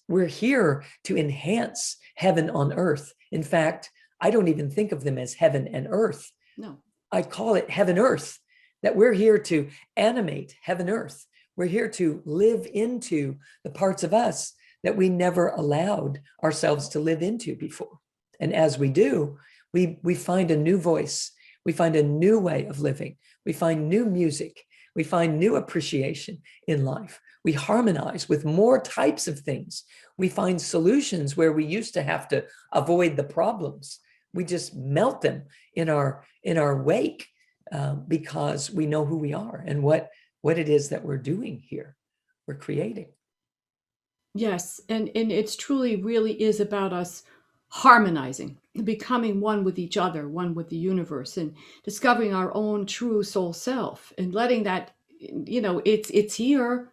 We're here to enhance heaven on earth. In fact, I don't even think of them as heaven and earth. No. I call it heaven earth, that we're here to animate heaven earth. We're here to live into the parts of us that we never allowed ourselves to live into before. And as we do, we find a new voice. We find a new way of living. We find new music. We find new appreciation in life. We harmonize with more types of things. We find solutions where we used to have to avoid the problems. We just melt them in our wake, because we know who we are and what it is that we're doing here. We're creating. Yes, and it's truly really is about us harmonizing, becoming one with each other, one with the universe, and discovering our own true soul self, and letting that, it's here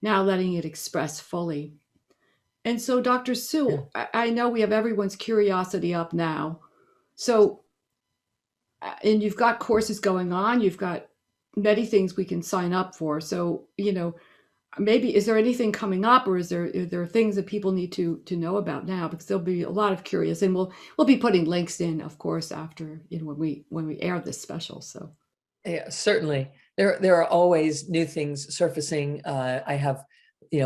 now, letting it express fully. And so, Dr. Sue, I know we have everyone's curiosity up now. So, and you've got courses going on, you've got many things we can sign up for. So, maybe, is there anything coming up, or are there things that people need to know about now? Because there'll be a lot of curious, and we'll be putting links in, of course, after, when we air this special. So yeah, certainly there are always new things surfacing. I have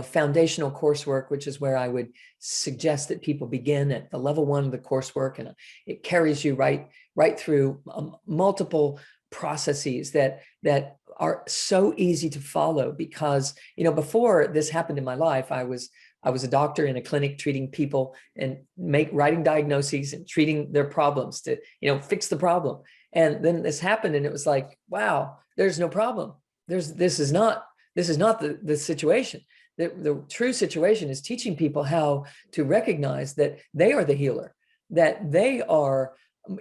foundational coursework, which is where I would suggest that people begin at the level 1 of the coursework, and it carries you right through multiple processes that are so easy to follow, because before this happened in my life, I was a doctor in a clinic treating people and writing diagnoses and treating their problems to fix the problem. And then this happened, and it was like, wow, there's no problem. This is not the situation. The true situation is teaching people how to recognize that they are the healer, that they are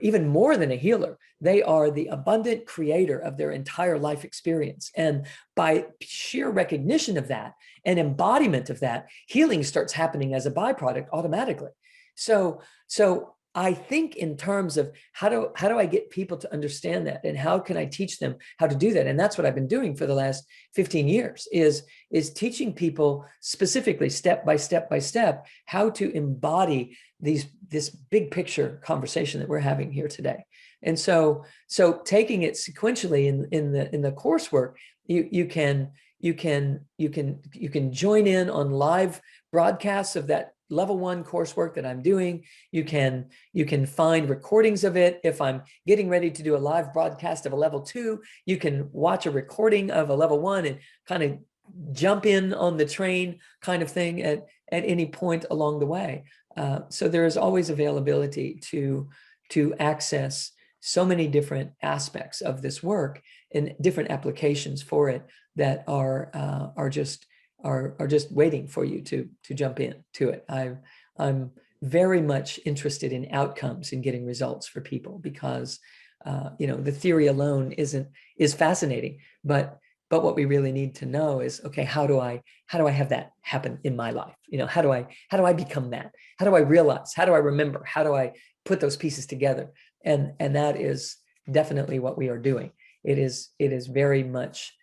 even more than a healer. They are the abundant creator of their entire life experience. And by sheer recognition of that and embodiment of that, healing starts happening as a byproduct automatically. So I think in terms of how do I get people to understand that, and how can I teach them how to do that? And that's what I've been doing for the last 15 years is teaching people specifically step by step how to embody this big picture conversation that we're having here today. And so taking it sequentially in the coursework, you can join in on live broadcasts of that level 1 coursework that I'm doing. You can find recordings of it. If I'm getting ready to do a live broadcast of a level 2, you can watch a recording of a level 1 and kind of jump in on the train kind of thing at any point along the way. So there is always availability to access so many different aspects of this work and different applications for it that are just waiting for you to jump in to it. I'm very much interested in outcomes and getting results for people, because the theory alone is fascinating, but what we really need to know is, okay, how do I have that happen in my life? How do I become that? How do I realize? How do I remember? How do I put those pieces together? And that is definitely what we are doing. It is very much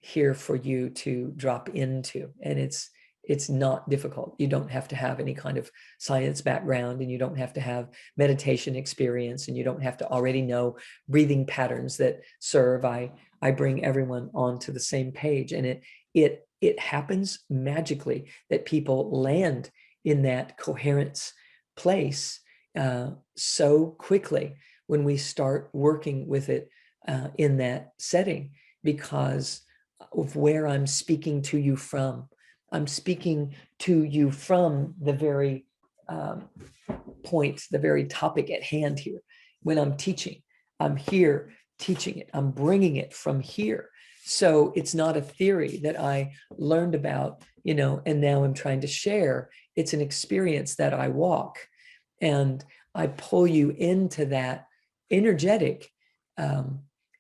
here for you to drop into, and it's not difficult. You don't have to have any kind of science background, and you don't have to have meditation experience, and you don't have to already know breathing patterns that serve. I bring everyone onto the same page, and it happens magically that people land in that coherence place so quickly when we start working with it in that setting, because of where I'm speaking to you from. I'm speaking to you from the very point, the very topic at hand here. When I'm teaching, I'm here teaching it. I'm bringing it from here. So it's not a theory that I learned about, and now I'm trying to share. It's an experience that I walk, and I pull you into that energetic.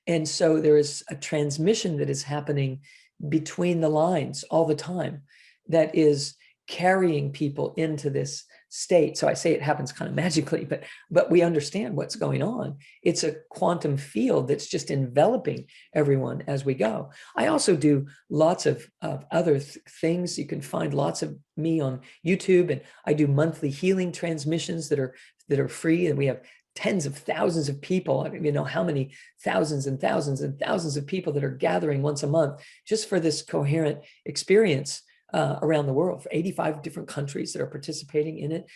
And so there is a transmission that is happening between the lines all the time that is carrying people into this state. So I say it happens kind of magically, but we understand what's going on. It's a quantum field that's just enveloping everyone as we go. I also do lots of other things. You can find lots of me on YouTube, and I do monthly healing transmissions that are free, and we have tens of thousands of people. I don't even know how many thousands and thousands and thousands of people that are gathering once a month just for this coherent experience around the world, for 85 different countries that are participating in it.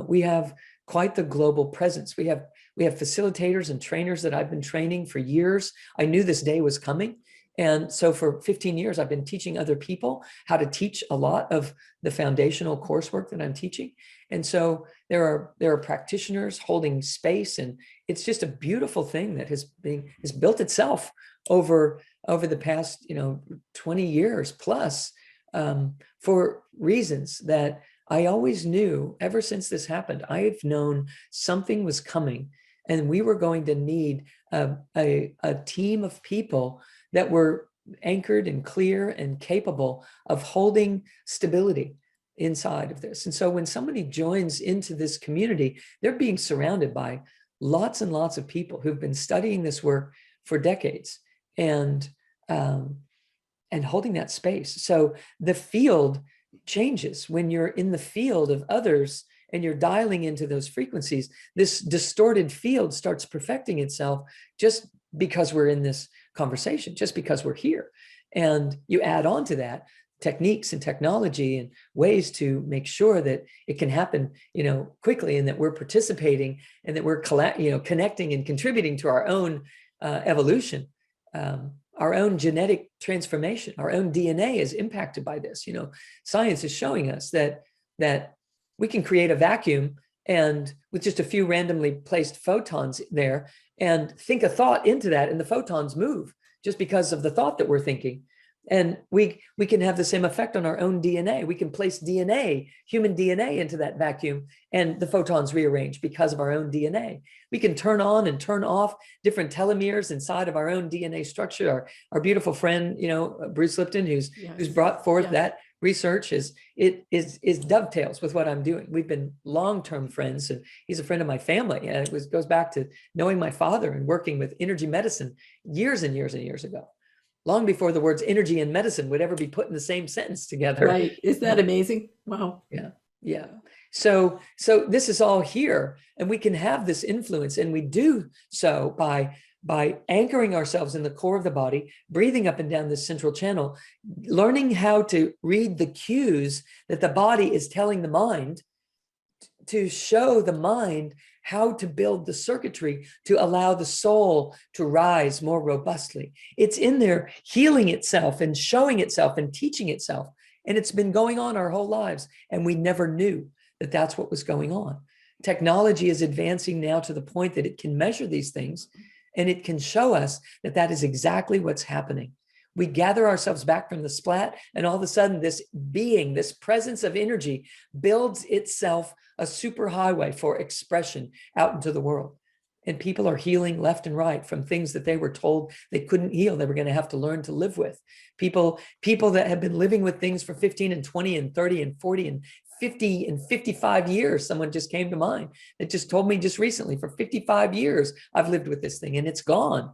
We have quite the global presence. We have facilitators and trainers that I've been training for years. I knew this day was coming. And so for 15 years, I've been teaching other people how to teach a lot of the foundational coursework that I'm teaching. And so there are practitioners holding space, and it's just a beautiful thing that has built itself over the past 20 years plus, for reasons that I always knew. Ever since this happened, I've known something was coming, and we were going to need a team of people that were anchored and clear and capable of holding stability inside of this. And so when somebody joins into this community, they're being surrounded by lots and lots of people who've been studying this work for decades and holding that space. So the field changes when you're in the field of others and you're dialing into those frequencies. This distorted field starts perfecting itself just because we're in this conversation, just because we're here. And you add on to that techniques and technology and ways to make sure that it can happen, quickly, and that we're participating, and that we're connecting and contributing to our own evolution, our own genetic transformation. Our own DNA is impacted by this. Science is showing us that we can create a vacuum, and with just a few randomly placed photons there, and think a thought into that, and the photons move just because of the thought that we're thinking. And we can have the same effect on our own DNA. We can place DNA, human DNA, into that vacuum, and the photons rearrange because of our own DNA. We can turn on and turn off different telomeres inside of our own DNA structure. Our beautiful friend, Bruce Lipton, who's brought forth that research, is dovetails with what I'm doing. We've been long-term friends, and he's a friend of my family. And it goes back to knowing my father and working with energy medicine years and years and years ago, long before the words energy and medicine would ever be put in the same sentence together. Right. Is that amazing? Wow. Yeah. So this is all here, and we can have this influence, and we do so by anchoring ourselves in the core of the body, breathing up and down this central channel, learning how to read the cues that the body is telling the mind, to show the mind how to build the circuitry to allow the soul to rise more robustly. It's in there healing itself and showing itself and teaching itself. And it's been going on our whole lives, and we never knew that that's what was going on. Technology is advancing now to the point that it can measure these things, and it can show us that that is exactly what's happening. We gather ourselves back from the splat, and all of a sudden this being, this presence of energy, builds itself a superhighway for expression out into the world. And people are healing left and right from things that they were told they couldn't heal. They were going to have to learn to live with. People that have been living with things for 15 and 20 and 30 and 40 and 50 and 55 years. Someone just came to mind that just told me just recently, for 55 years, I've lived with this thing and it's gone.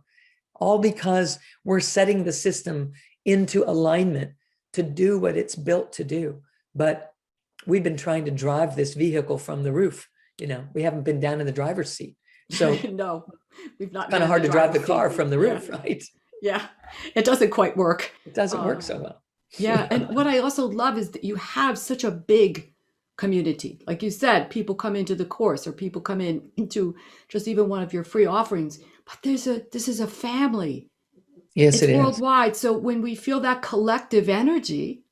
All because we're setting the system into alignment to do what it's built to do. But we've been trying to drive this vehicle from the roof. We haven't been down in the driver's seat. So no, we've not. Kind of hard to drive the car from the roof, right? Yeah, it doesn't quite work. It doesn't work so well. Yeah, and what I also love is that you have such a big community. Like you said, people come into the course, or people come in into just even one of your free offerings. But this is a family. Yes, it's it is worldwide. So when we feel that collective energy,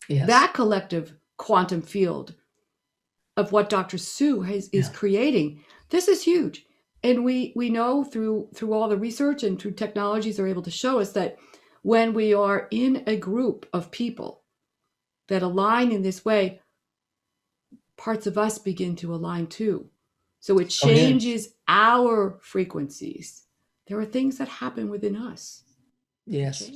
yes. that collective quantum field of what Dr. Sue is creating, this is huge. And we know through all the research and through technologies are able to show us that when we are in a group of people that align in this way, parts of us begin to align too. So it changes our frequencies. There are things that happen within us. Yes.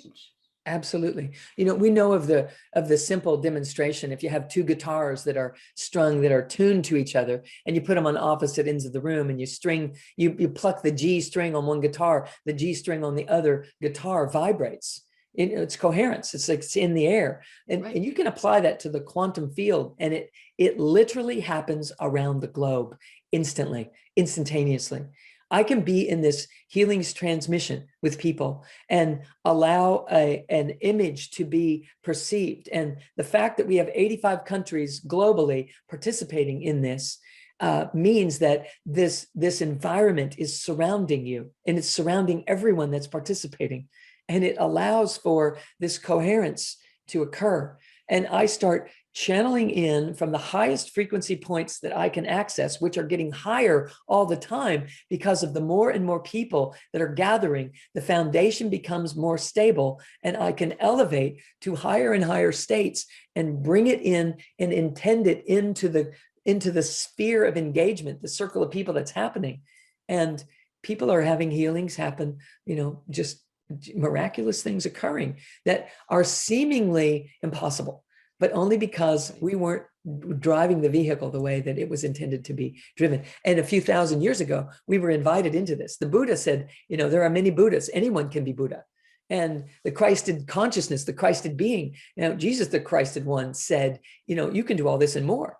Absolutely. We know of the simple demonstration. If you have two guitars that are strung, that are tuned to each other, and you put them on opposite ends of the room, and you pluck the G string on one guitar, the G string on the other guitar vibrates. It's coherence. It's like it's in the air. And you can apply that to the quantum field, and it literally happens around the globe instantaneously. I can be in this healings transmission with people and allow an image to be perceived. And the fact that we have 85 countries globally participating in this means that this environment is surrounding you, and it's surrounding everyone that's participating. And it allows for this coherence to occur. And I start channeling in from the highest frequency points that I can access, which are getting higher all the time because of the more and more people that are gathering. The foundation becomes more stable, and I can elevate to higher and higher states and bring it in and intend it into the sphere of engagement, the circle of people that's happening. And people are having healings happen, just miraculous things occurring that are seemingly impossible, but only because we weren't driving the vehicle the way that it was intended to be driven. And a few thousand years ago, we were invited into this. The Buddha said, there are many Buddhas. Anyone can be Buddha. And the Christed consciousness, the Christed being, Jesus, the Christed one, said, you can do all this and more.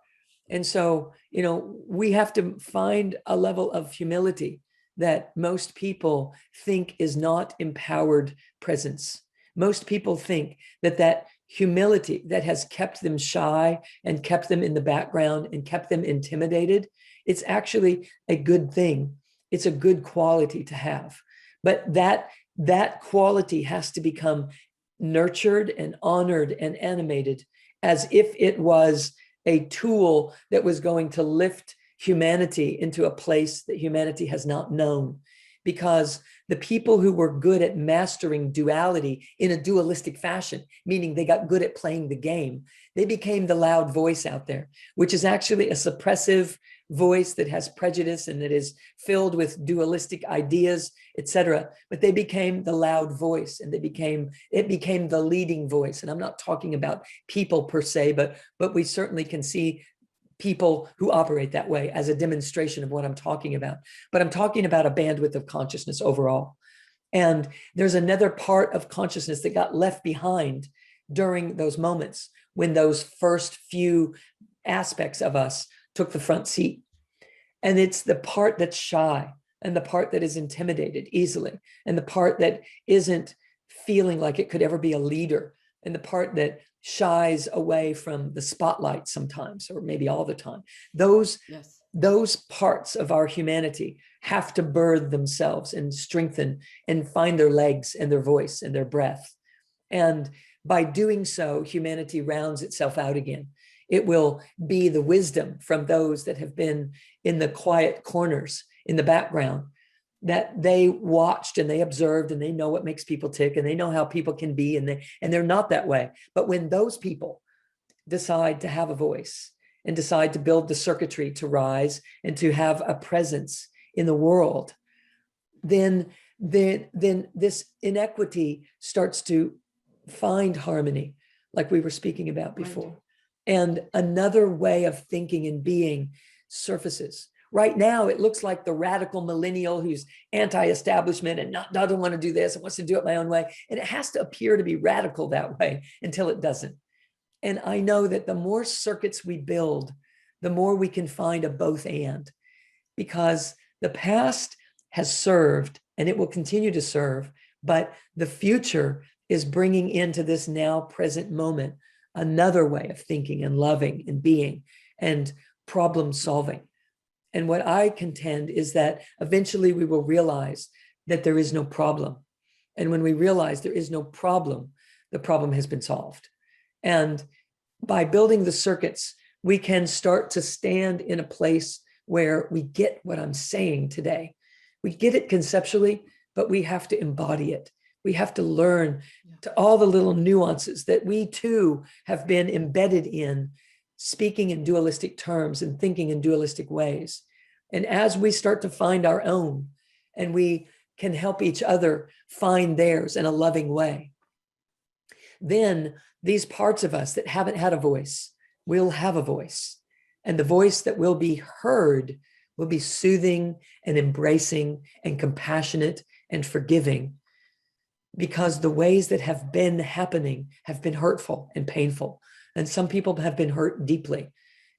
And so, we have to find a level of humility that most people think is not empowered presence. Most people think that humility that has kept them shy and kept them in the background and kept them intimidated, it's actually a good thing. It's a good quality to have. But that quality has to become nurtured and honored and animated as if it was a tool that was going to lift humanity into a place that humanity has not known. Because the people who were good at mastering duality in a dualistic fashion, meaning they got good at playing the game, they became the loud voice out there, which is actually a suppressive voice that has prejudice and that is filled with dualistic ideas, etc. But they became the loud voice, and it became the leading voice. And I'm not talking about people per se, but we certainly can see people who operate that way as a demonstration of what I'm talking about. But I'm talking about a bandwidth of consciousness overall. And there's another part of consciousness that got left behind during those moments when those first few aspects of us took the front seat. And it's the part that's shy, and the part that is intimidated easily, and the part that isn't feeling like it could ever be a leader, and the part that shies away from the spotlight sometimes, or maybe all the time. Those parts of our humanity have to birth themselves and strengthen and find their legs and their voice and their breath. And by doing so, humanity rounds itself out again. It will be the wisdom from those that have been in the quiet corners in the background, that they watched and they observed, and they know what makes people tick, and they know how people can be, and they're not that way. But when those people decide to have a voice and decide to build the circuitry to rise and to have a presence in the world, then this inequity starts to find harmony, like we were speaking about before. and another way of thinking and being surfaces. Right now, it looks like the radical millennial who's anti-establishment and doesn't want to do this and wants to do it my own way. And it has to appear to be radical that way until it doesn't. And I know that the more circuits we build, the more we can find a both and, because the past has served and it will continue to serve, but the future is bringing into this now present moment another way of thinking and loving and being and problem solving. And what I contend is that eventually we will realize that there is no problem. And when we realize there is no problem, the problem has been solved. And by building the circuits, we can start to stand in a place where we get what I'm saying today. We get it conceptually, but we have to embody it. We have to learn to all the little nuances that we too have been embedded in, speaking in dualistic terms and thinking in dualistic ways. And as we start to find our own, and we can help each other find theirs in a loving way, then these parts of us that haven't had a voice will have a voice. And the voice that will be heard will be soothing and embracing and compassionate and forgiving, because the ways that have been happening have been hurtful and painful. And some people have been hurt deeply.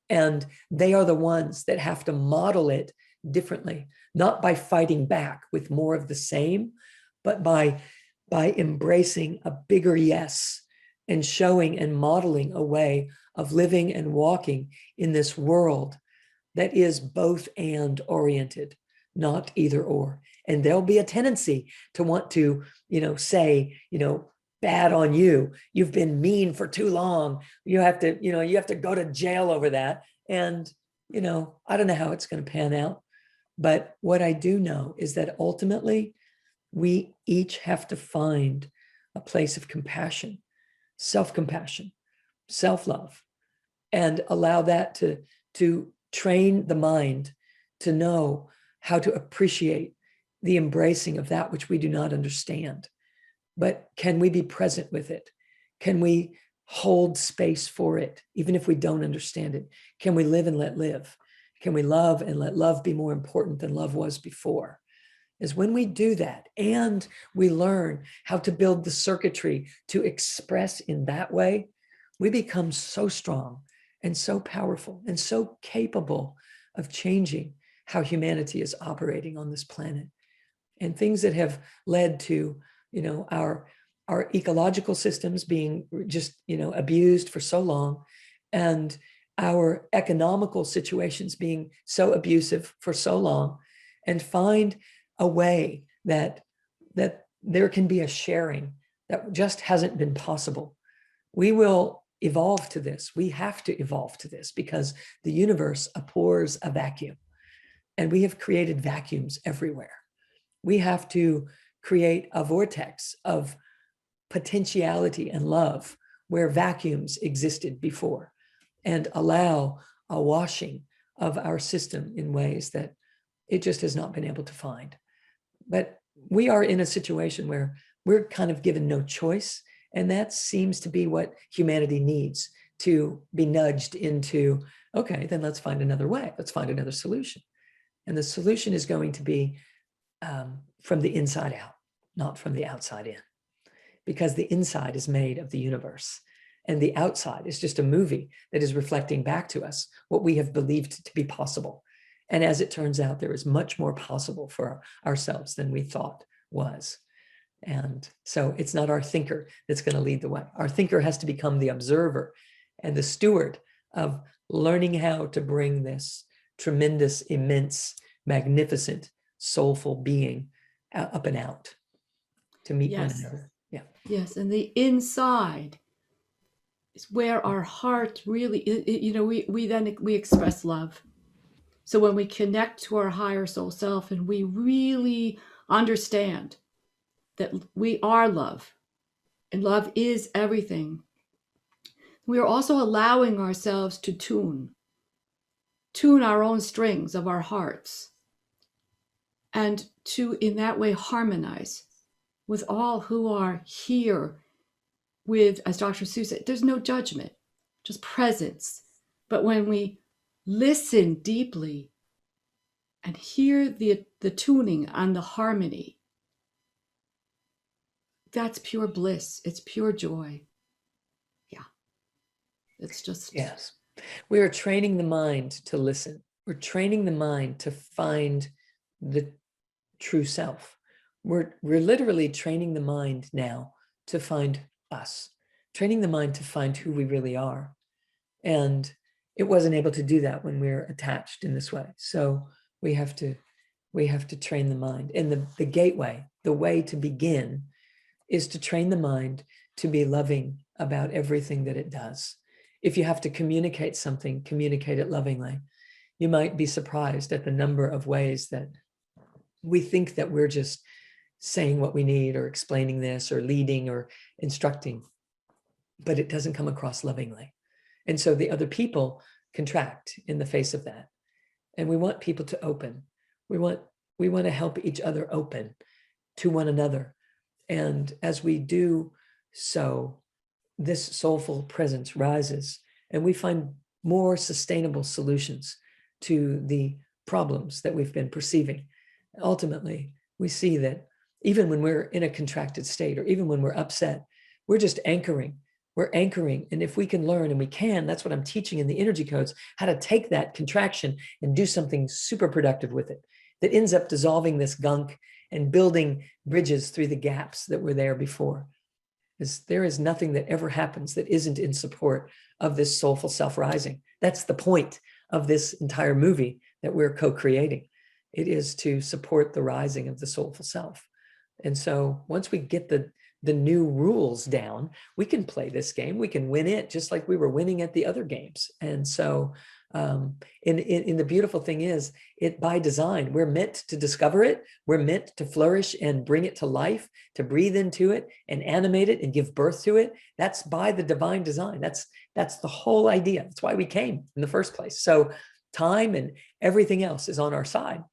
And they are the ones that have to model it differently, not by fighting back with more of the same, but by embracing a bigger yes and showing and modeling a way of living and walking in this world that is both and oriented, not either or. And there'll be a tendency to want to, say, bad on you. You've been mean for too long. You have to go to jail over that. And, I don't know how it's going to pan out. But what I do know is that ultimately we each have to find a place of compassion, self-compassion, self-love, and allow that to train the mind to know how to appreciate the embracing of that which we do not understand. But can we be present with it? Can we hold space for it, even if we don't understand it? Can we live and let live? Can we love and let love be more important than love was before? Is when we do that and we learn how to build the circuitry to express in that way, we become so strong and so powerful and so capable of changing how humanity is operating on this planet. And things that have led to, our ecological systems being just, abused for so long, and our economical situations being so abusive for so long, and find a way that there can be a sharing that just hasn't been possible. We will evolve to this. We have to evolve to this because the universe abhors a vacuum, and we have created vacuums everywhere. We have to create a vortex of potentiality and love where vacuums existed before, and allow a washing of our system in ways that it just has not been able to find. But we are in a situation where we're kind of given no choice. And that seems to be what humanity needs, to be nudged into, okay, then let's find another way. Let's find another solution. And the solution is going to be from the inside out, not from the outside in, because the inside is made of the universe, and the outside is just a movie that is reflecting back to us what we have believed to be possible. And as it turns out, there is much more possible for ourselves than we thought was. And so it's not our thinker that's going to lead the way. Our thinker has to become the observer and the steward of learning how to bring this tremendous, immense, magnificent, soulful being up and out to meet one another. Yeah. Yes. And the inside is where our heart really, we express love. So when we connect to our higher soul self and we really understand that we are love and love is everything, we are also allowing ourselves to tune our own strings of our hearts, and to in that way harmonize with all who are here with, as Dr. Seuss said, there's no judgment. just presence. But when we listen deeply and hear the tuning and the harmony, that's pure bliss. It's pure joy. Yeah. It's just. Yes. We are training the mind to listen. We're training the mind to find the true self. We're literally training the mind now to find us, training the mind to find who we really are. And it wasn't able to do that when we're attached in this way. So we have to train the mind. And the gateway, the way to begin, is to train the mind to be loving about everything that it does. If you have to communicate something, communicate it lovingly. You might be surprised at the number of ways that we think that we're just saying what we need or explaining this or leading or instructing, but it doesn't come across lovingly. And so the other people contract in the face of that. And we want people to open. We want to help each other open to one another. And as we do so, this soulful presence rises and we find more sustainable solutions to the problems that we've been perceiving. Ultimately, we see that even when we're in a contracted state or even when we're upset, we're just anchoring. We're anchoring. And if we can learn, and we can, that's what I'm teaching in the energy codes, how to take that contraction and do something super productive with it that ends up dissolving this gunk and building bridges through the gaps that were there before. There is nothing that ever happens that isn't in support of this soulful self rising. That's the point of this entire movie that we're co-creating. It is to support the rising of the soulful self. And so once we get the new rules down, we can play this game. We can win it just like we were winning at the other games. And so in the beautiful thing is, it by design, we're meant to discover it. We're meant to flourish and bring it to life, to breathe into it and animate it and give birth to it. That's by the divine design. That's the whole idea. That's why we came in the first place. So time and everything else is on our side.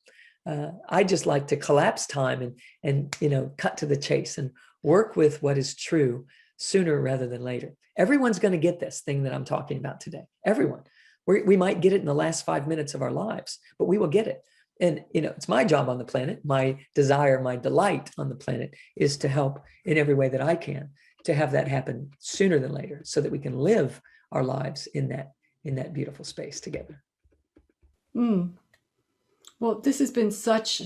I just like to collapse time and cut to the chase and work with what is true sooner rather than later. Everyone's going to get this thing that I'm talking about today. Everyone. We might get it in the last 5 minutes of our lives, but we will get it. And it's my job on the planet, my desire, my delight on the planet is to help in every way that I can to have that happen sooner than later, so that we can live our lives in that beautiful space together. Well, this has been such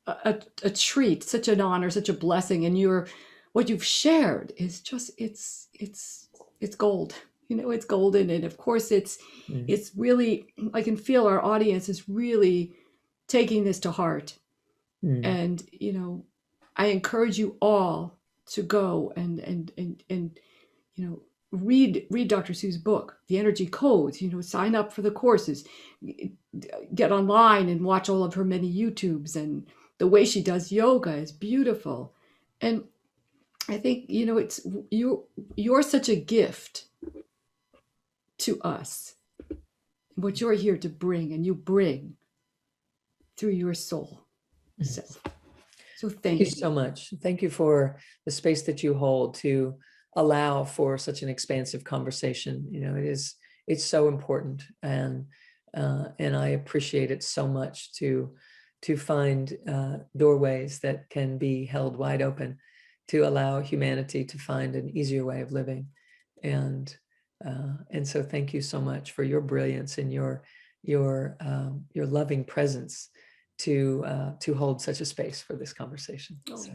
a treat, such an honor, such a blessing, and what you've shared is just it's gold. It's golden, and of course it's really, I can feel our audience is really taking this to heart. And I encourage you all to go and read Dr. Sue's book, The Energy Codes. Sign up for the courses, get online and watch all of her many YouTubes, and the way she does yoga is beautiful. And I think it's you're such a gift to us, what you're here to bring, and you bring through your soul self. So thank you so much. Thank you for the space that you hold to allow for such an expansive conversation. It's so important, and I appreciate it so much to find doorways that can be held wide open to allow humanity to find an easier way of living. And so thank you so much for your brilliance and your loving presence to hold such a space for this conversation. So,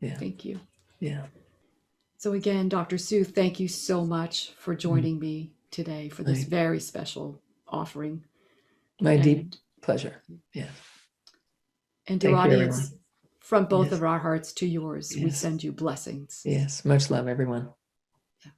yeah. Thank you. Yeah. So again, Dr. Sue, thank you so much for joining me today for this very special offering. My deep pleasure. Yeah. And dear audience, from both of our hearts to yours, we send you blessings. Yes. Much love, everyone. Yeah.